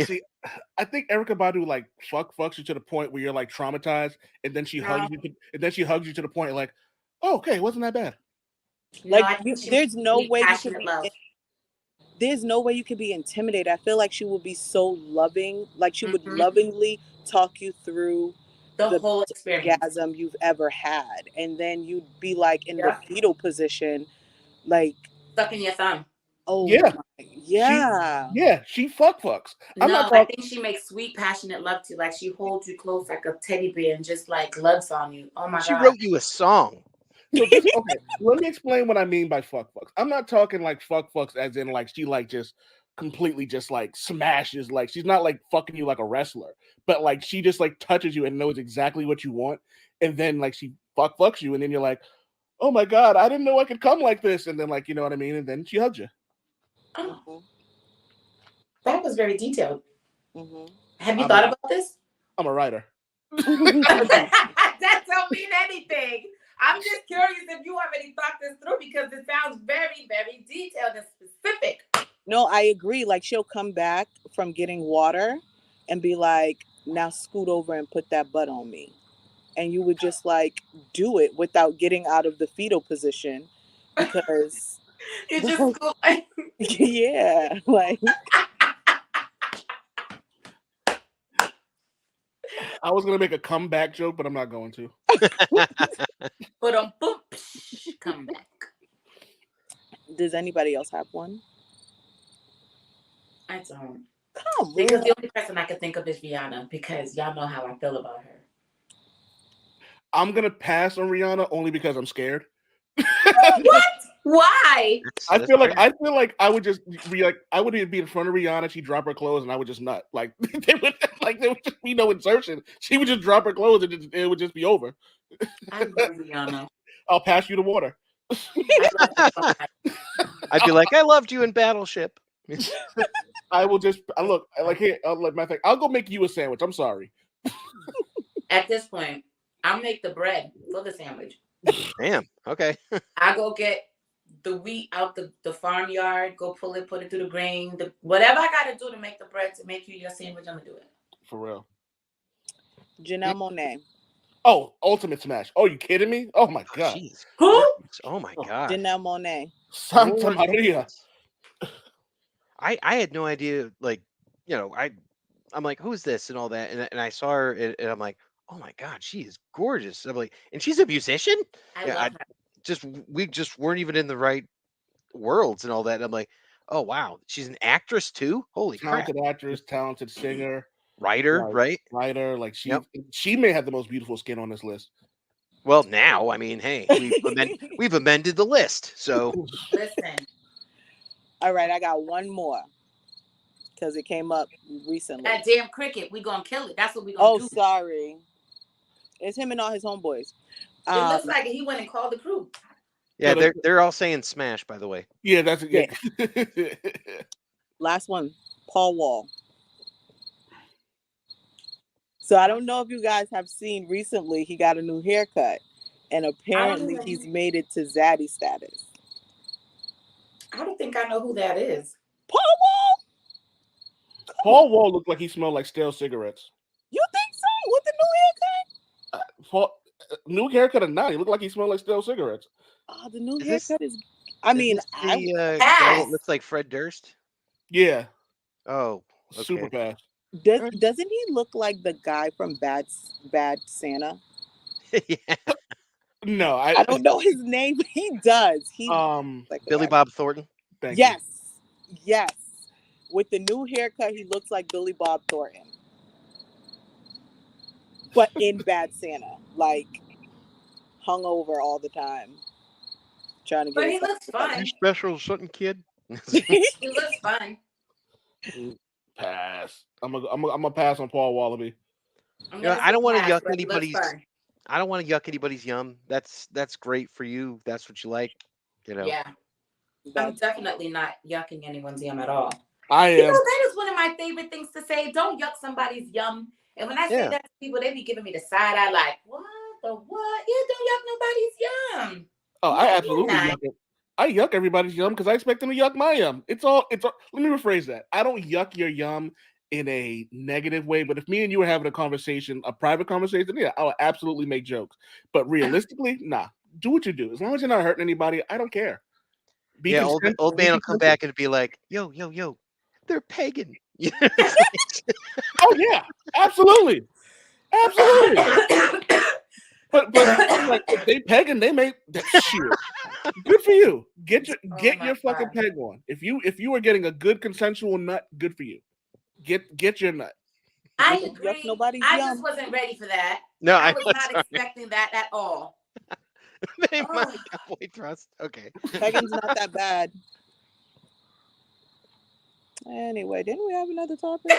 See, I think Erykah Badu like fucks you to the point where you're like traumatized, and then she hugs you, to the point like, oh, okay, wasn't that bad. Like, there's no way you could be. There's no way you could be intimidated. I feel like she would be so loving. Like, she would lovingly talk you through the whole experience orgasm you've ever had, and then you'd be like in the fetal position, like sucking your thumb. Oh yeah, she fucks. I think she makes sweet, passionate love to you. Like, she holds you close like a teddy bear and just like loves on you. Oh my god, she wrote you a song. So okay, let me explain what I mean by fucks. I'm not talking like fucks as in like she like just completely just like smashes. Like, she's not like fucking you like a wrestler, but like she just like touches you and knows exactly what you want, and then like she fucks you, and then you're like, oh my god, I didn't know I could come like this, and then like, you know what I mean, and then she hugs you. Oh, that was very detailed. Have you thought about this? I'm a writer. That don't mean anything. I'm just curious if you already thought this through, because it sounds very, very detailed and specific. No, I agree. Like, she'll come back from getting water and be like, now scoot over and put that butt on me. And you would just like do it without getting out of the fetal position, because you just scoot like yeah, like I was gonna make a comeback joke, but I'm not going to. But boom, come back. Does anybody else have one? I don't. Come because on. the only person I could think of is Rihanna, because y'all know how I feel about her. I'm gonna pass on Rihanna only because I'm scared. What? Why? I feel like I would just be like, I would be in front of Rihanna, she'd drop her clothes, and I would just nut. Like there would just be no insertion. She would just drop her clothes, and it would just be over. I love Rihanna. I'll pass you the water. I'd be like, I loved you in Battleship. I will just look like here. I'll go make you a sandwich. I'm sorry. At this point, I'll make the bread for the sandwich. Damn. Okay. I go get the wheat out the farmyard, go pull it, put it through the grain, whatever I got to do to make the bread to make you your sandwich, I'm gonna do it. For real. Janelle Monáe. Oh, ultimate smash. Oh, you kidding me? Oh my god. Jeez. Who? Oh my god. Janelle Monáe. Santa Maria. I had no idea. Like, you know, I'm like, who's this and all that, and I saw her and I'm like, oh my god, she is gorgeous. I'm like, and she's a musician. I love her. We just weren't even in the right worlds and all that. And I'm like, oh wow, she's an actress too. Holy crap! Talented actress, talented singer, writer, right? Writer, like she may have the most beautiful skin on this list. Well, now I mean, hey, we've amended the list. So listen. All right, I got one more because it came up recently. That damn cricket, we gonna kill it. That's what we gonna do. Oh, sorry. It's him and all his homeboys. It looks like he went and called the crew. Yeah, they're all saying smash, by the way. Yeah, that's yeah. Last one, Paul Wall. So I don't know if you guys have seen recently, he got a new haircut, and apparently he's made it to Zaddy status. I don't think I know who that is. Paul Wall. Paul Wall looked like he smelled like stale cigarettes. You think so? With the new haircut? New haircut or not, he looked like he smelled like stale cigarettes. Oh, the new haircut is. I mean, the guy that looks like Fred Durst. Yeah. Oh, okay. Super fast. Doesn't he look like the guy from Bad Santa? Yeah. No, I don't know his name. But he does. He like Billy Bob Thornton. Yes. With the new haircut, he looks like Billy Bob Thornton, but in Bad Santa, like hungover all the time, trying to get. But he looks fun. You special something, kid. He looks fun. Pass. I'm gonna pass on Paul Wallaby. I don't want to yuck anybody's. I don't want to yuck anybody's yum. That's great for you. That's what you like. Yeah. I'm definitely not yucking anyone's yum at all. I am. You know, that is one of my favorite things to say. Don't yuck somebody's yum. And when I say that to people, they be giving me the side eye, like, what the what? Yeah, don't yuck nobody's yum. Oh, I absolutely yuck it. I yuck everybody's yum because I expect them to yuck my yum. It's all. Let me rephrase that. I don't yuck your yum in a negative way, but if me and you were having a conversation, a private conversation, yeah, I would absolutely make jokes. But realistically, nah. Do what you do. As long as you're not hurting anybody, I don't care. Old man will come back and be like, yo, they're pagan. Oh yeah, absolutely. But like if they pagan, they make that shit. Good for you. Get your fucking peg on. If you are getting a good consensual nut, good for you. Get your nut. I agree. I just wasn't ready for that. No, I was not expecting that at all. My cowboy thrust. Okay. Pegging's not that bad. Anyway, didn't we have another topic?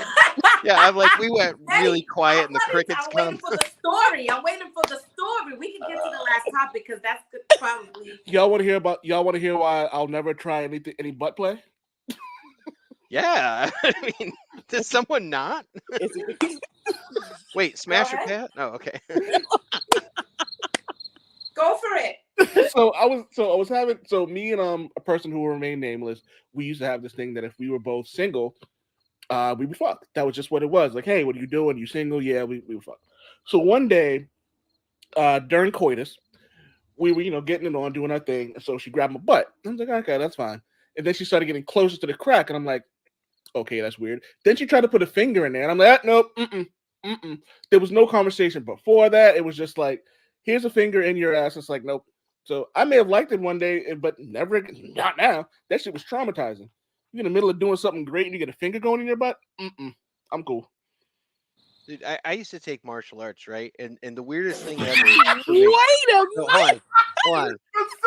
Yeah, I'm like, we went really quiet and the crickets come. I'm waiting for the story. We can get to the last topic because that's probably. Y'all want to hear why I'll never try any butt play? Yeah. I mean, does someone not? Wait, smash or pat? Oh, okay. Go for it. So me and a person who will remain nameless, we used to have this thing that if we were both single, we would fuck. That was just what it was. Like, hey, what are you doing? You single? Yeah, we would fuck. So one day, during coitus, we were getting it on, doing our thing. And so she grabbed my butt. I was like, okay, that's fine. And then she started getting closer to the crack, and I'm like, okay, that's weird. Then she tried to put a finger in there, and I'm like, nope, There was no conversation before that. It was just like, here's a finger in your ass. It's like, nope. So I may have liked it one day, but never, not now. That shit was traumatizing. You're in the middle of doing something great and you get a finger going in your butt? I'm cool. Dude, I used to take martial arts, right? And the weirdest thing ever. Wait a minute. Hold on.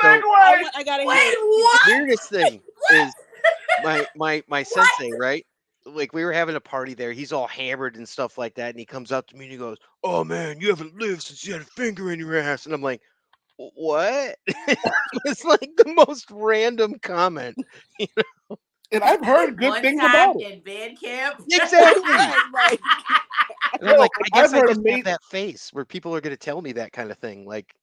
I gotta hear it. The weirdest thing is my sensei, right? Like we were having a party there. He's all hammered and stuff like that. And he comes up to me and he goes, "Oh man, you haven't lived since you had a finger in your ass." And I'm like, what? It's like the most random comment, And I've heard good things about it. In band camp. Exactly. Right. And I'm like, I guess I just have that face where people are going to tell me that kind of thing, like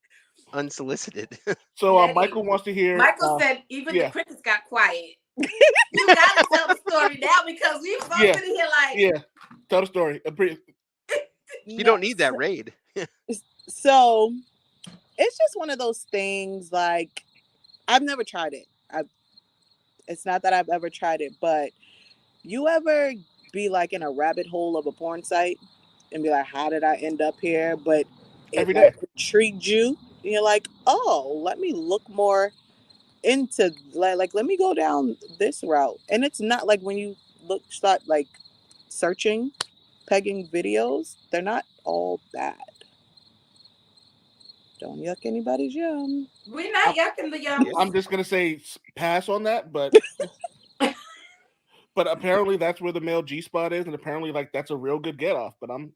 unsolicited. So Michael wants to hear. Michael said even the crickets got quiet. You gotta tell the story now because we both in here like. Tell the story. You don't need that raid. So it's just one of those things. Like I've never tried it. It's not that I've ever tried it, but you ever be like in a rabbit hole of a porn site and be like, how did I end up here? But it like, intrigued you. And you're like, oh, let me look more into like let me go down this route. And it's not like when you start like searching pegging videos, they're not all bad. Don't yuck anybody's yum. We're not yucking the yum. I'm just gonna say pass on that, but but apparently that's where the male G spot is, and apparently like that's a real good get off. But I'm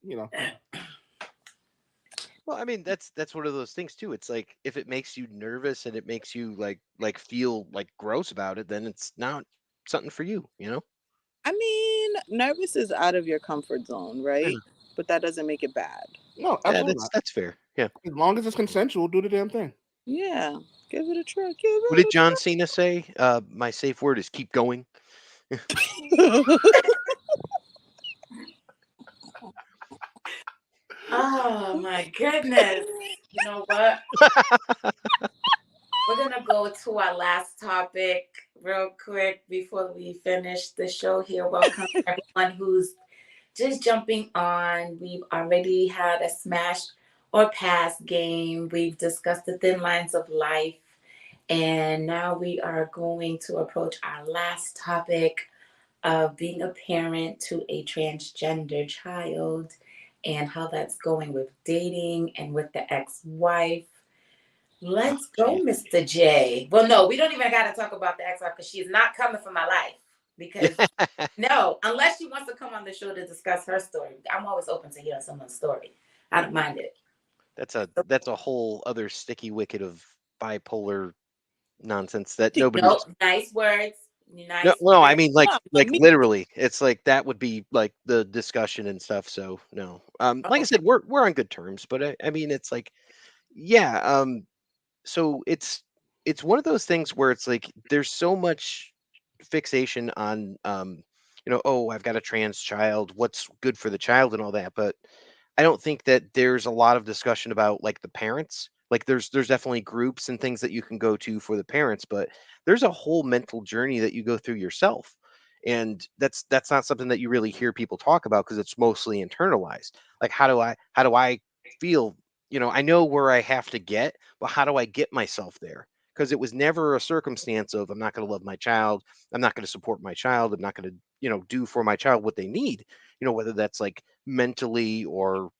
Well, I mean, that's one of those things too. It's like if it makes you nervous and it makes you like feel like gross about it, then it's not something for you, you know? I mean, nervous is out of your comfort zone, Yeah. right? But that doesn't make it bad. No, Yeah, absolutely not. that's fair. Yeah. As long as it's consensual, do the damn thing. Yeah, give it a try. Give What did it John Cena say? My safe word is keep going. a try. Oh my goodness. You know what? We're gonna go to our last topic real quick before we finish the show here. Welcome everyone who's just jumping on. We've already had a smash or pass game. We've discussed the thin lines of life. And now we are going to approach our last topic of being a parent to a transgender child and how that's going with dating and with the ex-wife. Let's go, Jeez. Mr. J. Well, no, we don't even got to talk about the ex-wife because she's not coming for my life. Because no, unless she wants to come on the show to discuss her story, I'm always open to hearing someone's story. I don't mind it. That's a whole other sticky wicket of bipolar nonsense that No, nobody's. nice words. No, Nice no, I words. mean No, but like me. literally. It's like that would be like the discussion and stuff. So no. Like I Oh, said, we're on good terms, but I mean it's like yeah, so it's one of those things where it's like there's so much fixation on oh, I've got a trans child, what's good for the child and all that, but I don't think that there's a lot of discussion about like the parents. Like there's definitely groups and things that you can go to for the parents, but there's a whole mental journey that you go through yourself. And that's not something that you really hear people talk about because it's mostly internalized. Like how do I feel, I know where I have to get, but how do I get myself there? Because it was never a circumstance of I'm not going to love my child, I'm not going to support my child, I'm not going to, do for my child what they need, whether that's like mentally or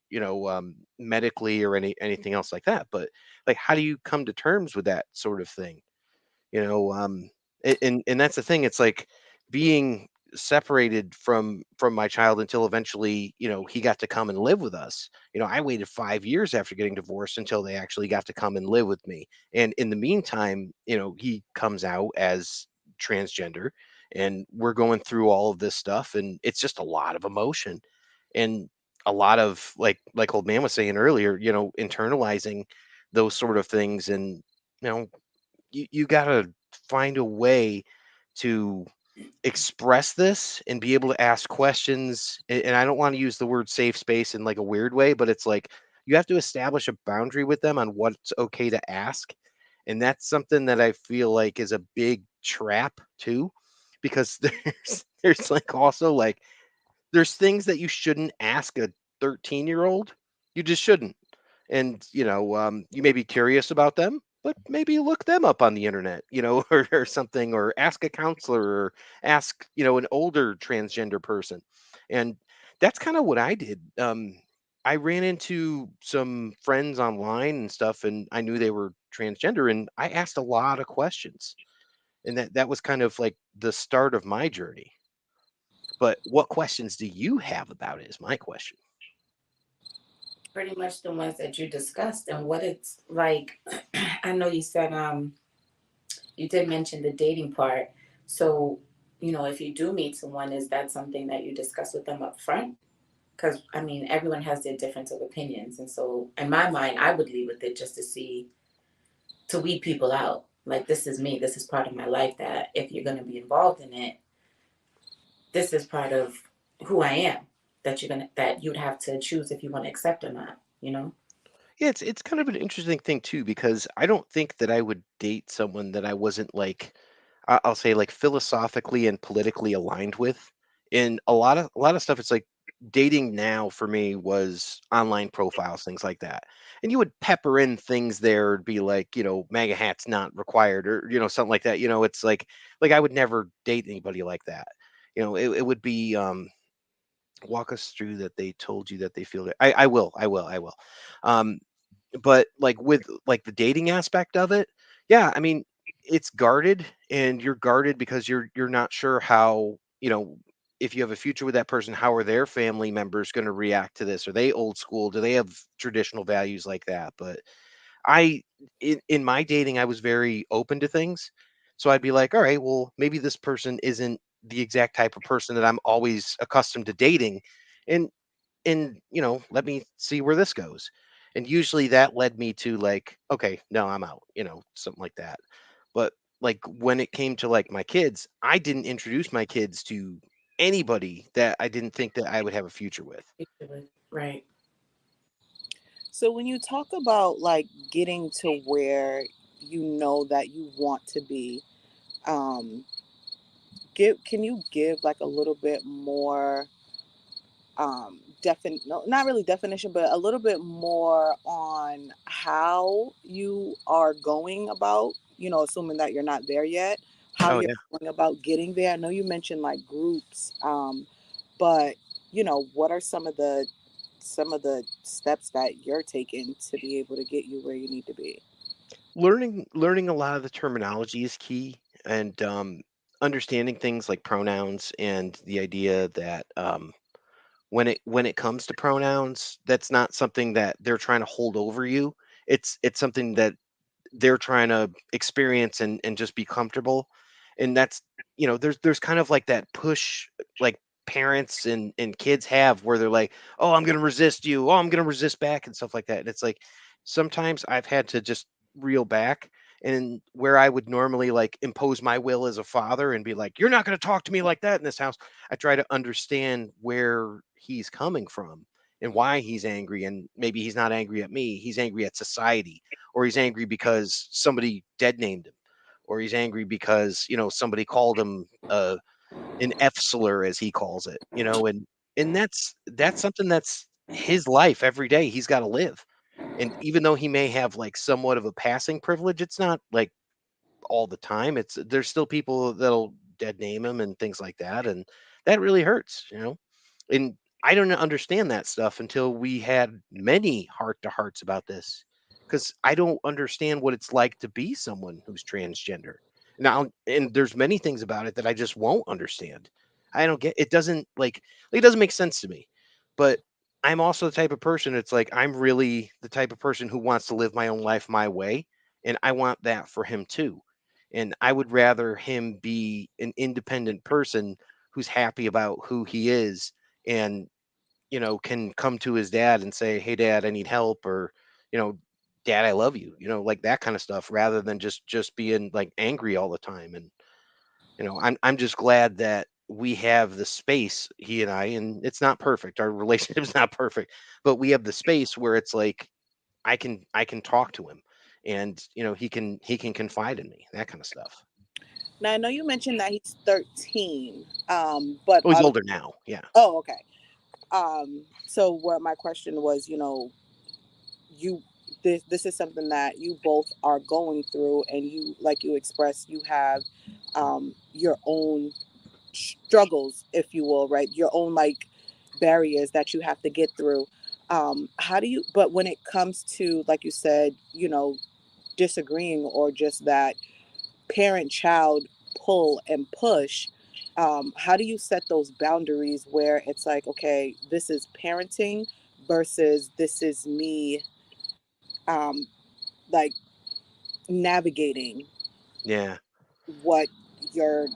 medically or anything else like that. But like how do you come to terms with that sort of thing? you know um and that's the thing. It's like being separated from my child until eventually he got to come and live with us. I waited 5 years after getting divorced until they actually got to come and live with me, and in the meantime he comes out as transgender, and we're going through all of this stuff, and it's just a lot of emotion and a lot of like old man was saying earlier, internalizing those sort of things. And you know you got to find a way to express this and be able to ask questions. And I don't want to use the word safe space in like a weird way, but it's like you have to establish a boundary with them on what's okay to ask. And that's something that I feel like is a big trap too, because there's like also like there's things that you shouldn't ask a 13-year-old. You just shouldn't. And you may be curious about them, but maybe look them up on the internet, or something, or ask a counselor, or ask an older transgender person. And that's kind of what I did. I ran into some friends online and stuff, and I knew they were transgender, and I asked a lot of questions, and that was kind of like the start of my journey. But what questions do you have about it is my question. pretty much the ones that you discussed and what it's like. I know you said you did mention the dating part. So, if you do meet someone, is that something that you discuss with them up front? Because I mean, everyone has their difference of opinions, and so in my mind, I would leave with it just to see to weed people out. Like this is me. This is part of my life. That if you're going to be involved in it, this is part of who I am. That you'd have to choose if you want to accept or not. You know. Yeah, it's kind of an interesting thing too, because I don't think that I would date someone that I wasn't like I'll say like philosophically and politically aligned with. In a lot of stuff, it's like dating now for me was online profiles, things like that. And you would pepper in things there, it'd be like, MAGA hats not required, or something like that. It's like I would never date anybody like that. It would be walk us through that they told you that they feel that I will. Um but like with like the dating aspect of it, yeah, I mean, it's guarded, and you're guarded because you're not sure how, if you have a future with that person, how are their family members going to react to this? Are they old school? Do they have traditional values like that? But I in my dating, I was very open to things. So I'd be like, all right, well, maybe this person isn't the exact type of person that I'm always accustomed to dating. And let me see where this goes. And usually that led me to like, okay, no, I'm out, something like that. But like when it came to like my kids, I didn't introduce my kids to anybody that I didn't think that I would have a future with. Right. So when you talk about like getting to where you know that you want to be, um, can you give like a little bit more no, not really definition, but a little bit more on how you are going about, assuming that you're not there yet, how Oh you're yeah. going about getting there. I know you mentioned like groups, but what are some of the steps that you're taking to be able to get you where you need to be? Learning a lot of the terminology is key, and understanding things like pronouns and the idea that when it comes to pronouns, that's not something that they're trying to hold over you. It's something that they're trying to experience and just be comfortable. And that's, there's kind of like that push, like parents and kids have, where they're like, oh, I'm going to resist you, oh, I'm going to resist back, and stuff like that. And it's like sometimes I've had to just reel back, and where I would normally like impose my will as a father and be like, you're not going to talk to me like that in this house, I try to understand where he's coming from and why he's angry. And maybe he's not angry at me, he's angry at society, or he's angry because somebody dead named him, or he's angry because somebody called him an F slur, as he calls it, and that's something that's his life every day. He's got to live, and even though he may have like somewhat of a passing privilege, it's not like all the time. There's still people that'll dead name him and things like that, and that really hurts. And I don't understand that stuff until we had many heart to hearts about this, because I don't understand what it's like to be someone who's transgender now. And there's many things about it that I just won't understand. I don't get it. Doesn't like it doesn't make sense to me. But I'm also the type of person, it's like I'm really the type of person who wants to live my own life my way, and I want that for him too. And I would rather him be an independent person who's happy about who he is, and can come to his dad and say, hey dad, I need help, or you know dad, I love you, like that kind of stuff, rather than just being like angry all the time. And I'm just glad that we have the space, he and I, and it's not perfect, our relationship's not perfect, but we have the space where it's like I can talk to him, and he can confide in me, that kind of stuff. Now I know you mentioned that he's 13, but Oh, he's older now, yeah. oh, okay. So what my question was, you this is something that you both are going through, and you, like you expressed, you have your own struggles, if you will, right? Your own like barriers that you have to get through. How do you, but when it comes to, like you said, disagreeing, or just that parent child pull and push, how do you set those boundaries where it's like, okay, this is parenting versus this is me, um, like navigating Yeah, what you're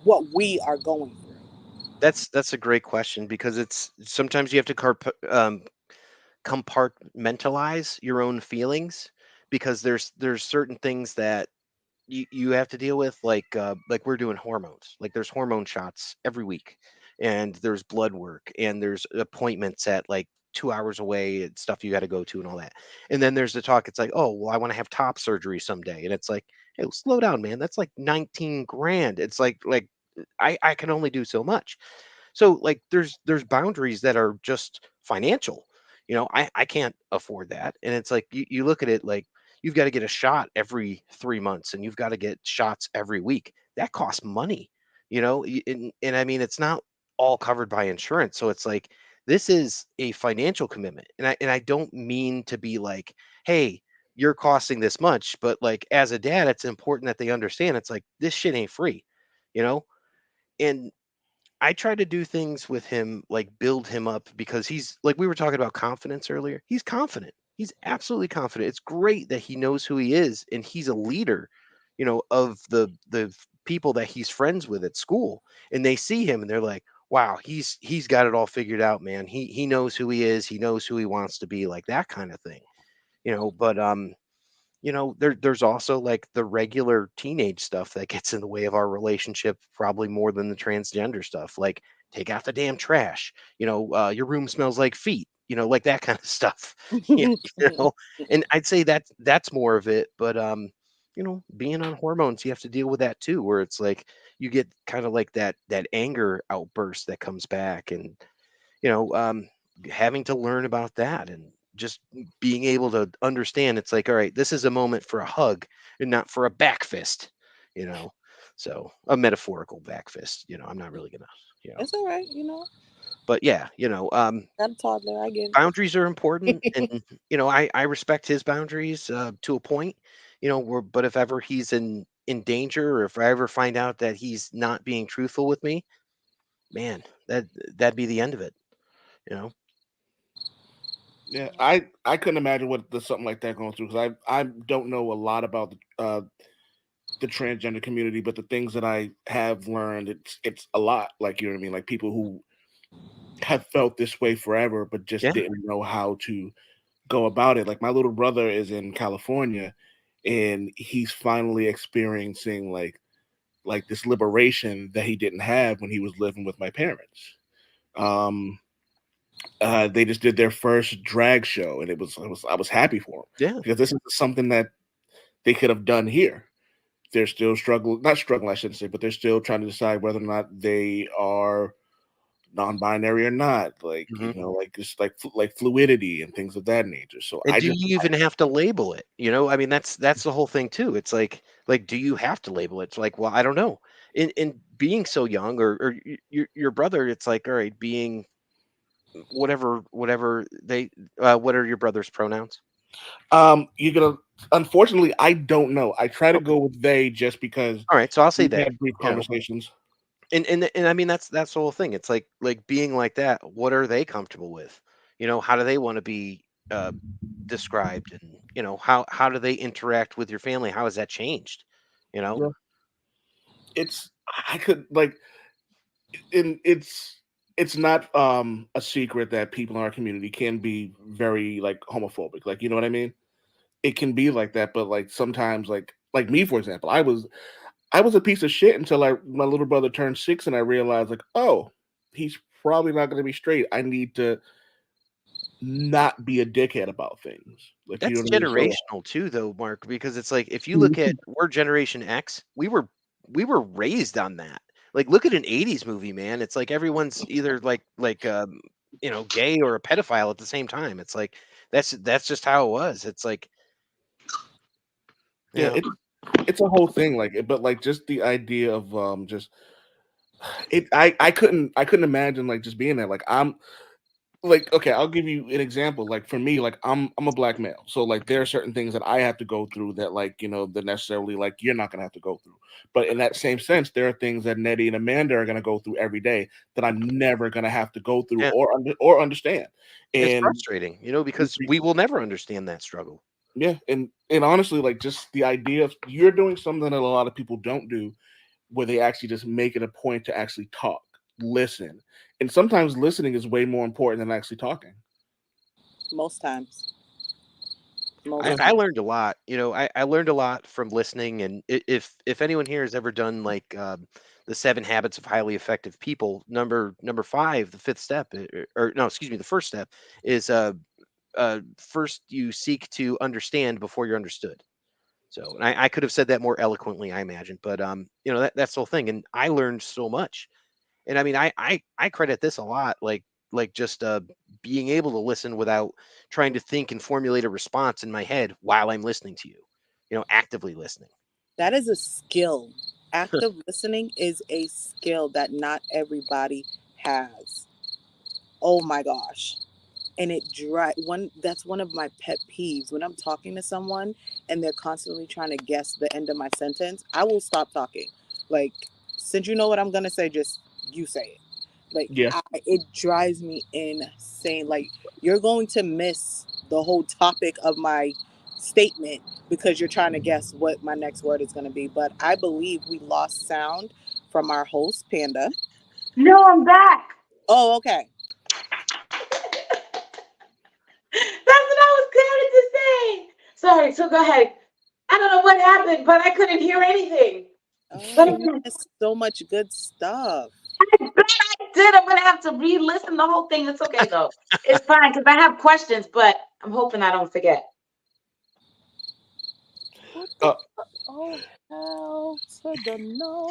what we are going through? that's a great question, because it's sometimes you have to compartmentalize your own feelings, because there's certain things that you have to deal with, like we're doing hormones, like there's hormone shots every week, and there's blood work, and there's appointments at like 2 hours away, and stuff you got to go to and all that. And then there's the talk, it's like, oh well, I want to have top surgery someday, and it's like, hey, slow down, man, that's like 19 grand. It's like I can only do so much. So like there's boundaries that are just financial. I can't afford that. And it's like you look at it like you've got to get a shot every 3 months, and you've got to get shots every week. That costs money, and I mean it's not all covered by insurance. So it's like this is a financial commitment. And I don't mean to be like, hey, you're costing this much, but like as a dad, it's important that they understand it's like this shit ain't free, you know? And I try to do things with him, like build him up, because he's like, we were talking about confidence earlier. He's confident. He's absolutely confident. It's great that he knows who he is and he's a leader, of the people that he's friends with at school. And they see him and they're like, wow, he's got it all figured out, man. He knows who he is. He knows who he wants to be, like that kind of thing. But there's also like the regular teenage stuff that gets in the way of our relationship, probably more than the transgender stuff. Like, take out the damn trash. Your room smells like feet. Like that kind of stuff. Yeah, you know. And I'd say that's more of it. But being on hormones, you have to deal with that too, where it's like you get kind of like that anger outburst that comes back, and you know, um, having to learn about that and just being able to understand it's like, all right, this is a moment for a hug and not for a back fist, you know. So a metaphorical back fist, I'm not really gonna, It's all right, but yeah, got a toddler. I get it. boundaries are important, and I respect his boundaries to a point, but if ever he's in danger, or if I ever find out that he's not being truthful with me, man, that'd be the end of it, you know. Yeah, I couldn't imagine what something like that going through, because I don't know a lot about the transgender community, but the things that I have learned, it's a lot. Like, you know what I mean? Like, people who have felt this way forever, but just Yeah. didn't know how to go about it. Like, my little brother is in California, and he's finally experiencing like this liberation that he didn't have when he was living with my parents. Um, they just did their first drag show, and I was happy for them, Yeah. because this is something that they could have done here. They're still struggling, not struggling, I shouldn't say, but they're still trying to decide whether or not they are non-binary or not. Like, Mhm. like just like fluidity and things of that nature. So And I do just you even have to label it? I mean, that's the whole thing too. It's like, do you have to label it? It's like, well, I don't know. In being so young, or your brother, it's like, all right, being whatever they, what are your brother's pronouns? you're gonna unfortunately, I don't know. I try to Okay. go with they just because All right, so I'll say we've they. had brief You know, conversations. and I mean that's the whole thing. It's like being like that. What are they comfortable with? How do they want to be described, and how do they interact with your family? How has that changed? You know. Yeah. It's I could like and it's not a secret that people in our community can be very like homophobic. Like, you know what I mean? It can be like that, but like sometimes like me, for example, I was a piece of shit until my little brother turned 6, and I realized, like, oh, he's probably not gonna be straight. I need to not be a dickhead about things. Like, you know That's what I mean? So generational too, though, Mark, because it's like if you look at, we're Generation X, we were raised on that. Like, look at an '80s movie, man. It's like everyone's either gay or a pedophile at the same time. It's like that's just how it was. It's like, you yeah, know, it's a whole thing, but like just the idea of just I couldn't imagine like just being there. Like, I'm like, okay, I'll give you an example. Like, for me, like, I'm a black male, so like there are certain things that I have to go through that, like, that necessarily like you're not gonna have to go through. But in that same sense, there are things that Nettie and Amanda are gonna go through every day that I'm never gonna have to go through yeah, or understand. it's And frustrating, because we will never understand that struggle. yeah, and honestly, like, just the idea of you're doing something that a lot of people don't do, where they actually just make it a point to actually talk, listen. And sometimes listening is way more important than actually talking. Most times. I, Yeah. Most I times. learned a lot. I learned a lot from listening. And if anyone here has ever done like the 7 Habits of Highly Effective People, number 5, the fifth step, or no, excuse me, the first step is first you seek to understand before you're understood. So, and I could have said that more eloquently, I imagine, but that's the whole thing. And I learned so much. And I mean, I credit this a lot, like just being able to listen without trying to think and formulate a response in my head while I'm listening to you. Actively listening. That is a skill. Active listening is a skill that not everybody has. Oh my gosh. And it dry one that's one of my pet peeves when I'm talking to someone and they're constantly trying to guess the end of my sentence. I will stop talking. Like, since you know what I'm gonna say, just you say it. Like, Yeah. it drives me insane. Like, you're going to miss the whole topic of my statement because you're trying to guess what my next word is going to be. But I believe we lost sound from our host, Panda. No, I'm back. Oh, okay. That's what I was going to say. Sorry, so go ahead. I don't know what happened, but I couldn't hear anything. Oh, But you missed so much good stuff. I bet I did. I'm gonna have to re-listen the whole thing. It's okay though. It's fine because I have questions, but I'm hoping I don't forget. What the fuck? Oh, hell to the no.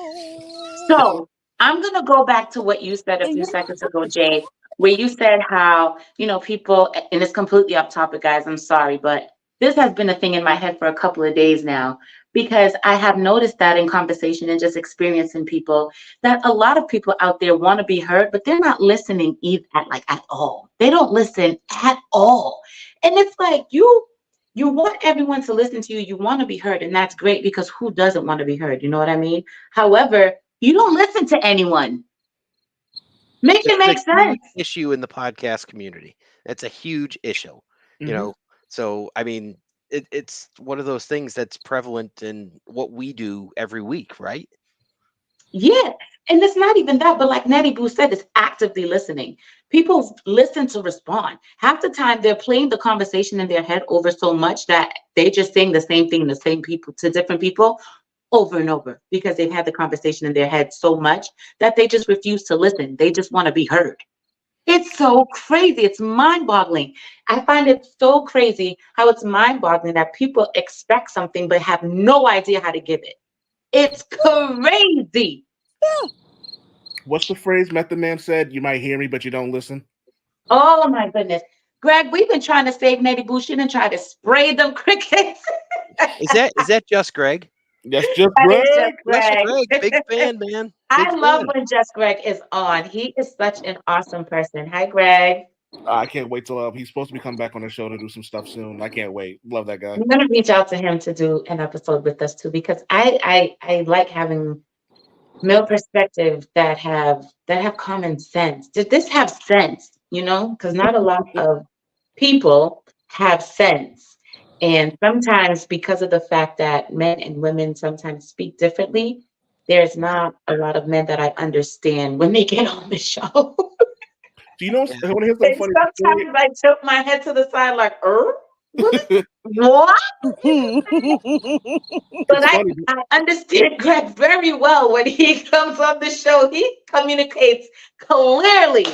So I'm gonna go back to what you said a few seconds ago, Jay, where you said how, people, and it's completely off topic, guys. I'm sorry, but this has been a thing in my head for a couple of days now because I have noticed that in conversation and just experiencing people that a lot of people out there want to be heard, but they're not listening either at all. They don't listen at all. And it's like you want everyone to listen to you. You want to be heard, and that's great because who doesn't want to be heard? You know what I mean? However, you don't listen to anyone. Make it make It's a huge sense. issue in the podcast community. It's a huge issue. You know, so I mean, it's one of those things that's prevalent in what we do every week, right? Yeah. And it's not even that, but like Neddie Boo said, it's actively listening. People listen to respond. Half the time they're playing the conversation in their head over so much that they just saying the same thing, the same people to different people over and over because they've had the conversation in their head so much that they just refuse to listen. They just want to be heard. It's so crazy. It's mind boggling. I find it so crazy how it's mind boggling that people expect something but have no idea how to give it. It's crazy. Yeah. What's the phrase Method Man said? You might hear me, but you don't listen. Oh my goodness. Greg, we've been trying to save Neddie Boo. She didn't try to spray them crickets. Is that just Greg? That's just That Greg. is just Just Greg. Greg, big fan, man. Big I love fan. when Just Greg is on. He is such an awesome person. Hi, Greg. I can't wait till he's supposed to be coming back on the show to do some stuff soon. I can't wait. Love that guy. I'm gonna reach out to him to do an episode with us too because I like having male perspective that have common sense. Did this have sense? Because not a lot of people have sense. And sometimes because of the fact that men and women sometimes speak differently, there's not a lot of men that I understand when they get on the show. Do you know? I want to hear something And funny. sometimes I tilt my head to the side like, what? But It's I, funny. I understand Greg very well when he comes on the show. He communicates clearly.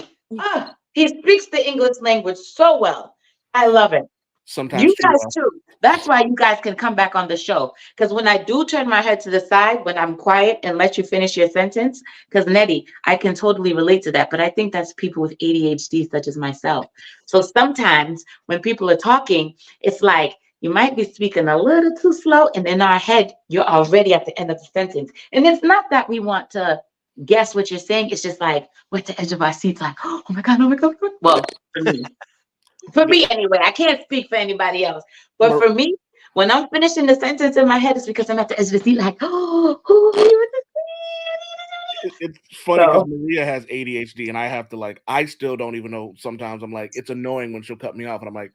He speaks the English language so well. I love it. Sometimes You too guys well. too. That's why you guys can come back on the show. Because when I do turn my head to the side, when I'm quiet and let you finish your sentence, because Nettie, I can totally relate to that. But I think that's people with ADHD, such as myself. So sometimes when people are talking, it's like you might be speaking a little too slow, and in our head, you're already at the end of the sentence. And it's not that we want to guess what you're saying. It's just like we're at the edge of our seats, like, oh my God, oh my God. Well, for me. For me, anyway, I can't speak for anybody else. But for me, when I'm finishing the sentence in my head, it's because I'm at the edge of the seat, like, oh, who are you with It's funny because so, Maria has ADHD, and I have to I still don't even know. Sometimes I'm like, it's annoying when she'll cut me off, and I'm like,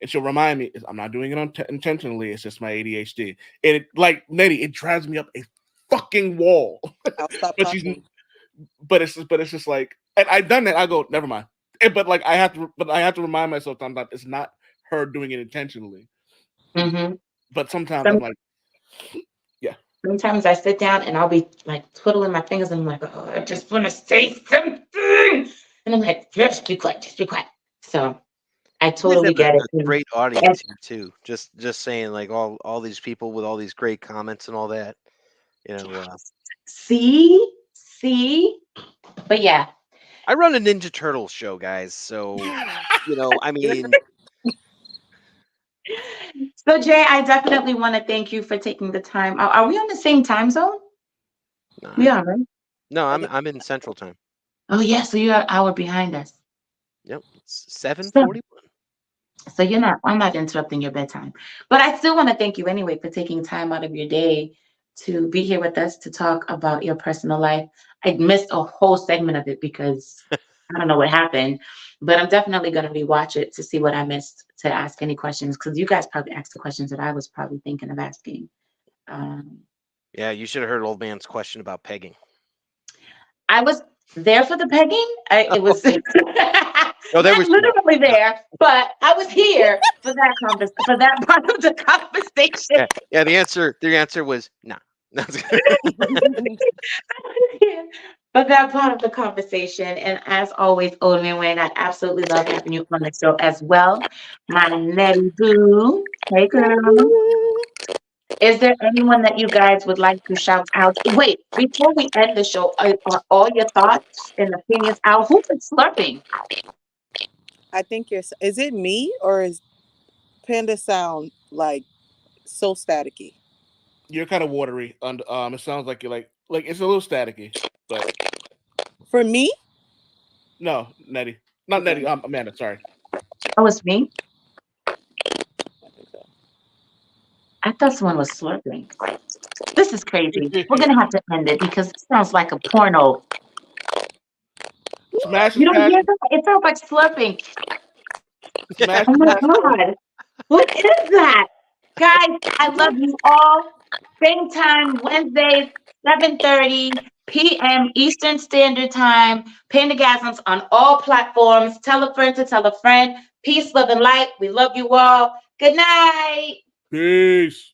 and she'll remind me, I'm not doing it intentionally. It's just my ADHD, and Nettie, it drives me up a fucking wall. I'll stop but she's, talking. but it's just like, and I've done that. I go, never mind. But I have to remind myself sometimes it's not her doing it intentionally. mm-hmm. But sometimes I'm like, yeah. Sometimes I sit down and I'll be like twiddling my fingers and I'm like, oh, I just want to say something. And I'm like, just be quiet, just be quiet. So I You guys totally have get it. a great audience here too. Just saying, like all these people with all these great comments and all that. See, but yeah. I run a Ninja Turtles show, guys. So I mean, So Jay, I definitely want to thank you for taking the time. Are we on the same time zone? no, We are, right? no, I'm in Central Time. Oh yeah, so you're an hour behind us. Yep, it's 7:41. So I'm not interrupting your bedtime. But I still want to thank you anyway for taking time out of your day to be here with us to talk about your personal life. I missed a whole segment of it because I don't know what happened, but I'm definitely going to rewatch it to see what I missed to ask any questions because you guys probably asked the questions that I was probably thinking of asking. Yeah, you should have heard old man's question about pegging. I was there for the pegging. It was No, there not was literally there, but I was here for that for that part of the conversation. Yeah, the answer was nah. But that part of the conversation, and as always, Old Man Wayne, I absolutely love having you on the show as well. My Neddie Boo, hey girl. Is there anyone that you guys would like to shout out? Wait, before we end the show, are all your thoughts and opinions out? Who is slurping? I think is it me or is Panda sound like so staticky? You're kind of watery, and it sounds like you're like it's a little staticky, but For me? no, Nettie, not Okay. Nettie. Amanda, sorry. Oh, it's me. I think so. I thought someone was slurping. This is crazy. We're gonna have to end it because it sounds like a porno. Smash You is don't hear passion. that? It sounds like slurping. Smash Oh is my passion. God. What is that? Guys, I love you all. Same time, Wednesdays, 7:30 p.m. Eastern Standard Time. Pandagasms on all platforms. Tell a friend to tell a friend. Peace, love, and light. We love you all. Good night. Peace.